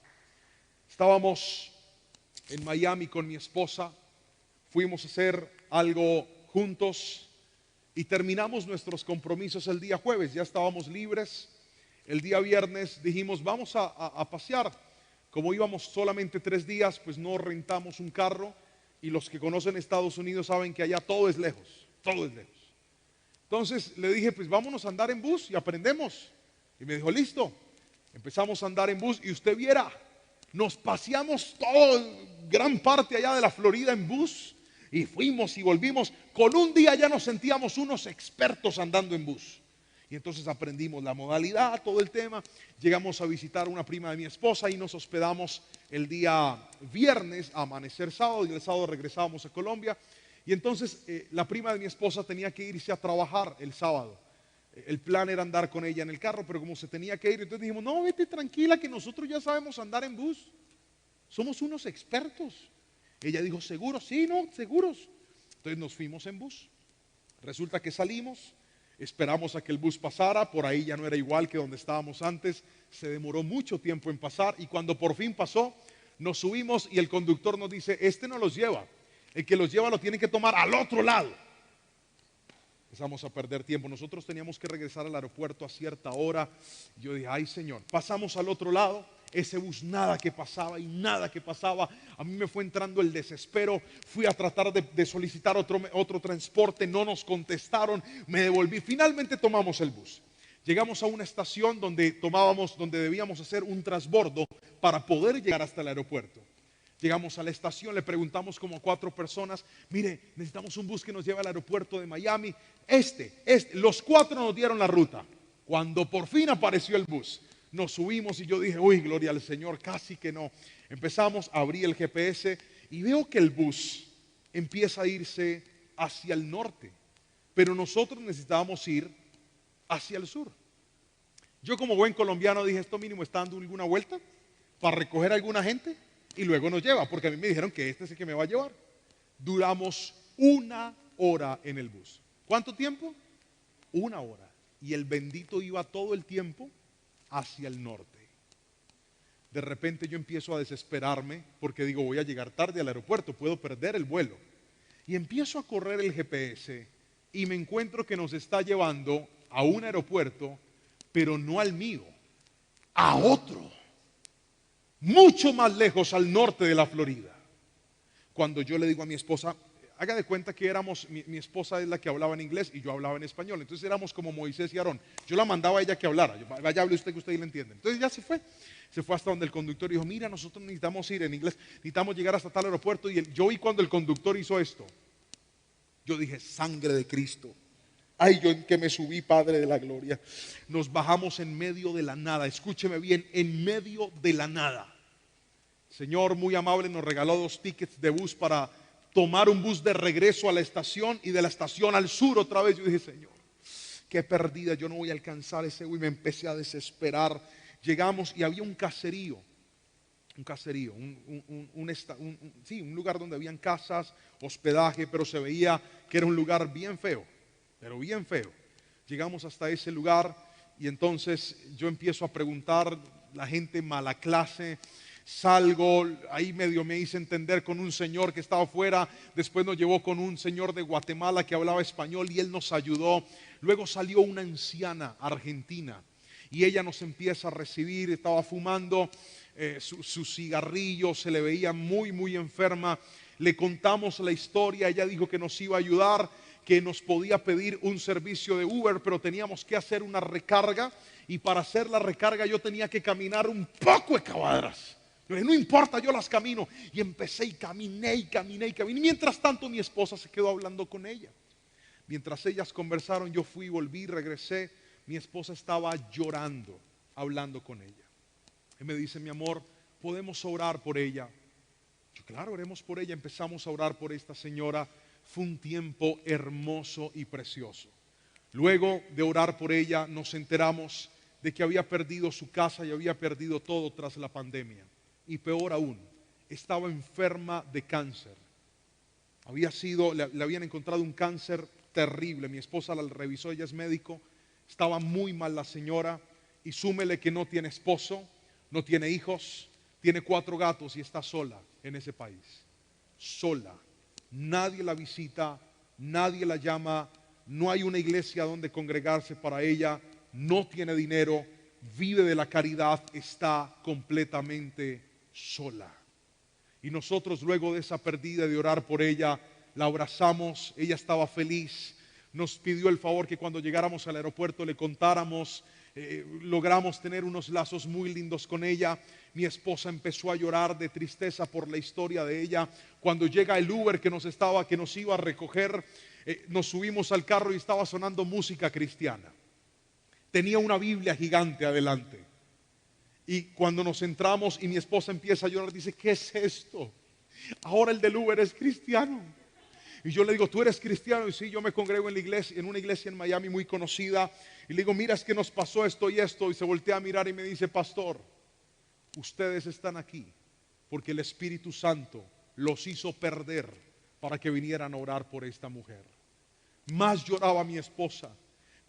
Estábamos en Miami con mi esposa. Fuimos a hacer algo juntos y terminamos nuestros compromisos el día jueves. Ya estábamos libres. El día viernes dijimos, vamos a pasear. Como íbamos solamente 3 días, pues no rentamos un carro. Y los que conocen Estados Unidos saben que allá todo es lejos. Todo es lejos. Entonces le dije, pues vámonos a andar en bus y aprendemos. Y me dijo, listo. Empezamos a andar en bus y usted viera, nos paseamos gran parte allá de la Florida en bus y fuimos y volvimos. Con un día ya nos sentíamos unos expertos andando en bus. Y entonces aprendimos la modalidad, todo el tema. Llegamos a visitar a una prima de mi esposa y nos hospedamos el día viernes a amanecer sábado, y el sábado regresábamos a Colombia. Y entonces la prima de mi esposa tenía que irse a trabajar el sábado. El plan era andar con ella en el carro, pero como se tenía que ir, entonces dijimos, no, vete tranquila que nosotros ya sabemos andar en bus. Somos unos expertos. Ella dijo, ¿seguros? Sí, no, seguros. Entonces nos fuimos en bus. Resulta que salimos, esperamos a que el bus pasara, por ahí ya no era igual que donde estábamos antes, se demoró mucho tiempo en pasar y cuando por fin pasó, nos subimos y el conductor nos dice, este no los lleva, el que los lleva lo tiene que tomar al otro lado. Empezamos a perder tiempo, nosotros teníamos que regresar al aeropuerto a cierta hora. Yo dije, ay Señor, pasamos al otro lado, ese bus nada que pasaba y nada que pasaba. A mí me fue entrando el desespero, fui a tratar de solicitar otro transporte, no nos contestaron, me devolví, finalmente tomamos el bus. Llegamos a una estación donde debíamos hacer un transbordo para poder llegar hasta el aeropuerto. Llegamos a la estación, le preguntamos como a 4 personas, mire, necesitamos un bus que nos lleve al aeropuerto de Miami. Los 4 nos dieron la ruta. Cuando por fin apareció el bus, nos subimos y yo dije, uy, gloria al Señor, casi que no. Empezamos, abrí el GPS y veo que el bus empieza a irse hacia el norte, pero nosotros necesitábamos ir hacia el sur. Yo como buen colombiano dije, esto mínimo está dando alguna vuelta para recoger a alguna gente y luego nos lleva, porque a mí me dijeron que este es el que me va a llevar. Duramos 1 hora en el bus. ¿Cuánto tiempo? 1 hora. Y el bendito iba todo el tiempo hacia el norte. De repente yo empiezo a desesperarme porque digo, voy a llegar tarde al aeropuerto, puedo perder el vuelo. Y empiezo a correr el GPS y me encuentro que nos está llevando a un aeropuerto, pero no al mío, a otro, mucho más lejos al norte de la Florida. Cuando yo le digo a mi esposa, haga de cuenta que éramos, mi esposa es la que hablaba en inglés y yo hablaba en español, entonces éramos como Moisés y Aarón. Yo la mandaba a ella que hablara, vaya hable usted que usted le entiende. Entonces ya se fue hasta donde el conductor dijo, mira, nosotros necesitamos ir en inglés, necesitamos llegar hasta tal aeropuerto. Y yo vi cuando el conductor hizo esto, yo dije, sangre de Cristo. Ay, yo en que me subí, Padre de la gloria. Nos bajamos en medio de la nada, escúcheme bien, en medio de la nada. Señor muy amable nos regaló 2 tickets de bus para tomar un bus de regreso a la estación y de la estación al sur otra vez. Yo dije, Señor, qué perdida, yo no voy a alcanzar ese bus. Y me empecé a desesperar. Llegamos y había un caserío, un lugar donde habían casas, hospedaje, pero se veía que era un lugar bien feo, pero bien feo. Llegamos hasta ese lugar y entonces yo empiezo a preguntar, la gente mala clase. Salgo, ahí medio me hice entender con un señor que estaba afuera, después nos llevó con un señor de Guatemala que hablaba español y él nos ayudó. Luego salió una anciana argentina y ella nos empieza a recibir, estaba fumando su cigarrillo, se le veía muy enferma. Le contamos la historia, ella dijo que nos iba a ayudar, que nos podía pedir un servicio de Uber, pero teníamos que hacer una recarga y para hacer la recarga yo tenía que caminar un poco de cuadras. No importa, yo las camino. Y empecé y caminé. Mientras tanto mi esposa se quedó hablando con ella. Mientras ellas conversaron, yo fui, volví, regresé. Mi esposa estaba llorando, hablando con ella. Él me dice, mi amor, ¿podemos orar por ella? Yo, claro, oremos por ella. Empezamos a orar por esta señora. Fue un tiempo hermoso y precioso. Luego de orar por ella, nos enteramos de que había perdido su casa y había perdido todo tras la pandemia. Y peor aún, estaba enferma de cáncer. Le habían encontrado un cáncer terrible. Mi esposa la revisó, ella es médico. Estaba muy mal la señora. Y súmele que no tiene esposo, no tiene hijos, tiene 4 gatos y está sola en ese país. Sola. Nadie la visita, nadie la llama, no hay una iglesia donde congregarse para ella, no tiene dinero, vive de la caridad, está completamente sola. Y nosotros luego de esa pérdida, de orar por ella, la abrazamos, ella estaba feliz, nos pidió el favor que cuando llegáramos al aeropuerto le contáramos logramos tener unos lazos muy lindos con ella. Mi esposa empezó a llorar de tristeza por la historia de ella. Cuando llega el Uber que nos iba a recoger, nos subimos al carro y estaba sonando música cristiana. Tenía una Biblia gigante adelante. Y cuando nos entramos y mi esposa empieza a llorar, dice: ¿qué es esto? Ahora el del Uber es cristiano. Y yo le digo: ¿tú eres cristiano? Y sí, yo me congrego en la iglesia, en una iglesia en Miami muy conocida. Y le digo: mira, es que nos pasó esto y esto. Y se voltea a mirar y me dice: pastor, ustedes están aquí porque el Espíritu Santo los hizo perder para que vinieran a orar por esta mujer. Más lloraba mi esposa.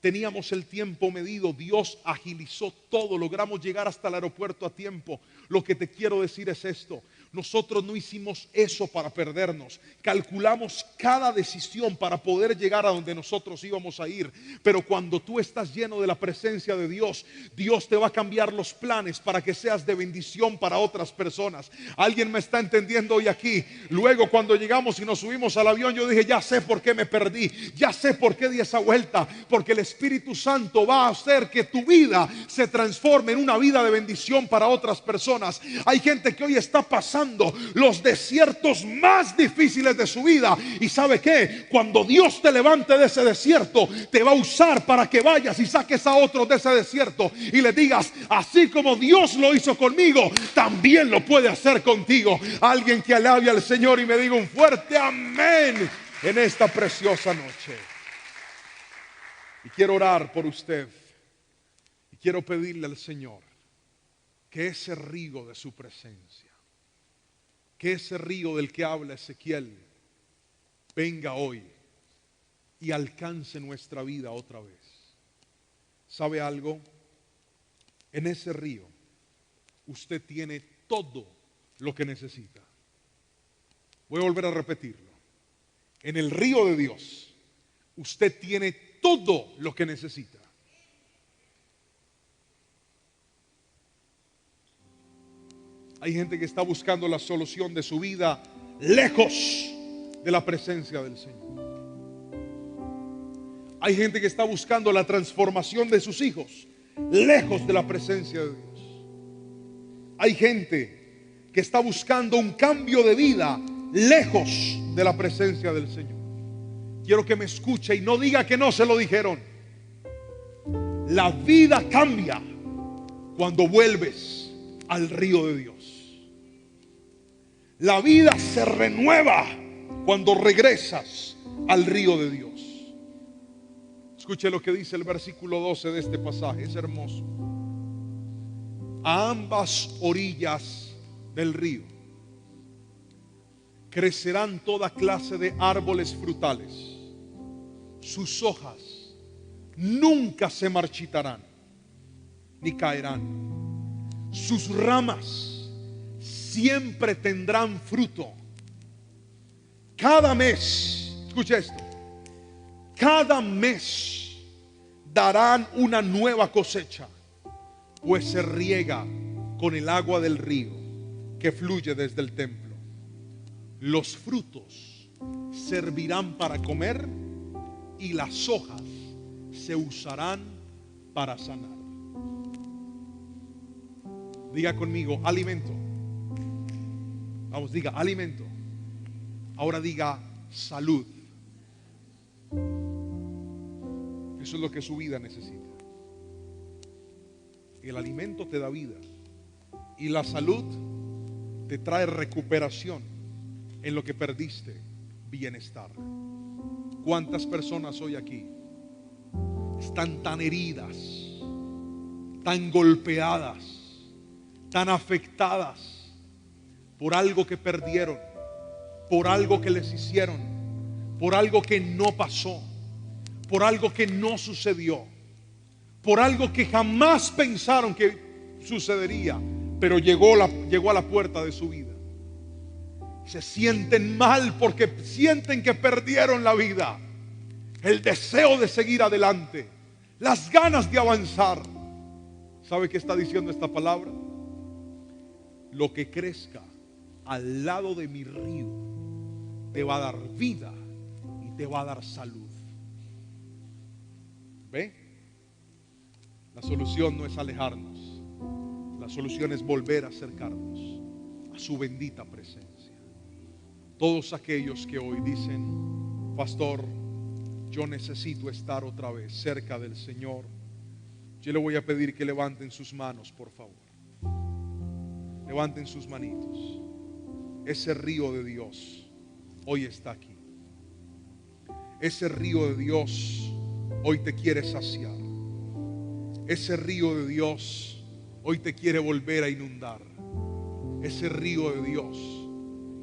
Teníamos el tiempo medido, Dios agilizó todo, logramos llegar hasta el aeropuerto a tiempo. Lo que te quiero decir es esto: nosotros no hicimos eso para perdernos, calculamos cada decisión para poder llegar a donde nosotros íbamos a ir. Pero cuando tú estás lleno de la presencia de Dios, Dios te va a cambiar los planes para que seas de bendición para otras personas. ¿Alguien me está entendiendo hoy aquí? Luego, cuando llegamos y nos subimos al avión, yo dije: ya sé por qué me perdí, ya sé por qué di esa vuelta, porque el Espíritu Santo va a hacer que tu vida se transforme en una vida de bendición para otras personas. Hay gente que hoy está pasando los desiertos más difíciles de su vida, y ¿sabe qué? Cuando Dios te levante de ese desierto, te va a usar para que vayas y saques a otros de ese desierto y le digas: así como Dios lo hizo conmigo, también lo puede hacer contigo. Alguien que alabe al Señor y me diga un fuerte amén en esta preciosa noche. Y quiero orar por usted y quiero pedirle al Señor que ese río de su presencia, que ese río del que habla Ezequiel, venga hoy y alcance nuestra vida otra vez. ¿Sabe algo? En ese río usted tiene todo lo que necesita. Voy a volver a repetirlo. En el río de Dios usted tiene todo lo que necesita. Hay gente que está buscando la solución de su vida lejos de la presencia del Señor. Hay gente que está buscando la transformación de sus hijos lejos de la presencia de Dios. Hay gente que está buscando un cambio de vida lejos de la presencia del Señor. Quiero que me escuche y no diga que no se lo dijeron. La vida cambia cuando vuelves al río de Dios. La vida se renueva cuando regresas al río de Dios. Escuche lo que dice el versículo 12 de este pasaje, es hermoso. A ambas orillas del río crecerán toda clase de árboles frutales. Sus hojas nunca se marchitarán ni caerán. Sus ramas siempre tendrán fruto. Cada mes, escucha esto, cada mes darán una nueva cosecha, pues se riega con el agua del río que fluye desde el templo. Los frutos servirán para comer y las hojas se usarán para sanar. Diga conmigo: alimento. Vamos, diga alimento. Ahora diga salud. Eso es lo que su vida necesita. El alimento te da vida y la salud te trae recuperación en lo que perdiste, bienestar. ¿Cuántas personas hoy aquí están tan heridas, tan golpeadas, tan afectadas por algo que perdieron, por algo que les hicieron, por algo que no pasó, por algo que no sucedió, por algo que jamás pensaron que sucedería, pero llegó a la puerta de su vida? Se sienten mal porque sienten que perdieron la vida, el deseo de seguir adelante, las ganas de avanzar. ¿Sabe qué está diciendo esta palabra? Lo que crezca al lado de mi río te va a dar vida y te va a dar salud. ¿Ve? La solución no es alejarnos. La solución es volver a acercarnos a su bendita presencia. Todos aquellos que hoy dicen: pastor, yo necesito estar otra vez cerca del Señor, yo le voy a pedir que levanten sus manos, por favor. Levanten sus manitos. Ese río de Dios hoy está aquí. Ese río de Dios hoy te quiere saciar. Ese río de Dios hoy te quiere volver a inundar. Ese río de Dios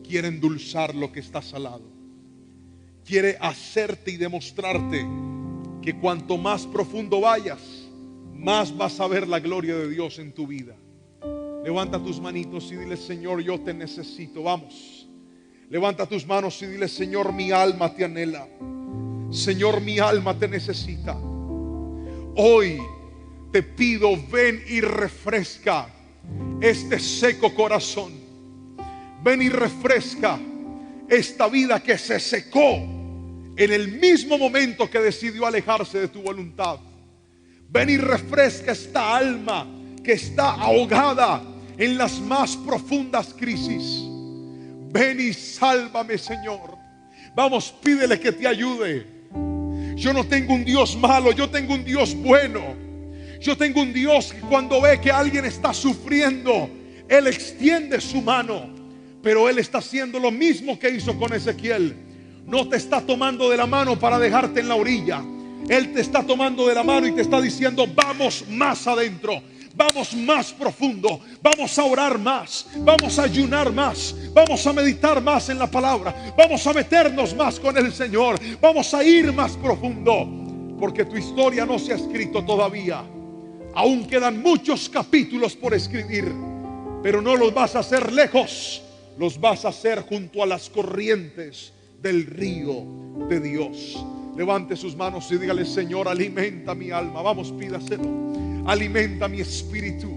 quiere endulzar lo que está salado. Quiere hacerte y demostrarte que cuanto más profundo vayas, más vas a ver la gloria de Dios en tu vida. Levanta tus manitos y dile: Señor, yo te necesito. Vamos, levanta tus manos y dile: Señor, mi alma te anhela. Señor, mi alma te necesita. Hoy te pido, ven y refresca este seco corazón. Ven y refresca esta vida que se secó en el mismo momento que decidió alejarse de tu voluntad. Ven y refresca esta alma que está ahogada en las más profundas crisis. Ven y sálvame, Señor. Vamos, pídele que te ayude. Yo no tengo un Dios malo, yo tengo un Dios bueno. Yo tengo un Dios que cuando ve que alguien está sufriendo, Él extiende su mano. Pero Él está haciendo lo mismo que hizo con Ezequiel. No te está tomando de la mano para dejarte en la orilla. Él te está tomando de la mano y te está diciendo: vamos más adentro, vamos más profundo, vamos a orar más, vamos a ayunar más, vamos a meditar más en la palabra, vamos a meternos más con el Señor, vamos a ir más profundo, porque tu historia no se ha escrito todavía. Aún quedan muchos capítulos por escribir, pero no los vas a hacer lejos, los vas a hacer junto a las corrientes del río de Dios. Levante sus manos y dígale: Señor, alimenta mi alma. Vamos, pídaselo. Alimenta mi espíritu.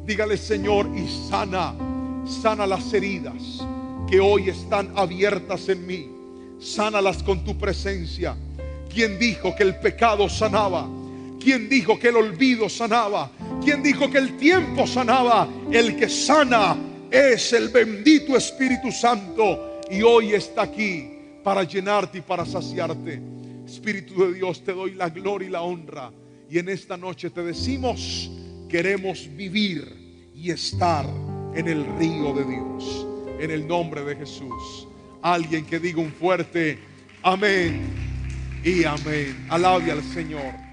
Dígale: Señor, y sana las heridas que hoy están abiertas en mí. Sánalas con tu presencia. ¿Quién dijo que el pecado sanaba? ¿Quién dijo que el olvido sanaba? ¿Quién dijo que el tiempo sanaba? El que sana es el bendito Espíritu Santo, y hoy está aquí para llenarte y para saciarte. Espíritu de Dios, te doy la gloria y la honra, y en esta noche te decimos: queremos vivir y estar en el río de Dios, en el nombre de Jesús. Alguien que diga un fuerte amén y amén. Alabe al Señor.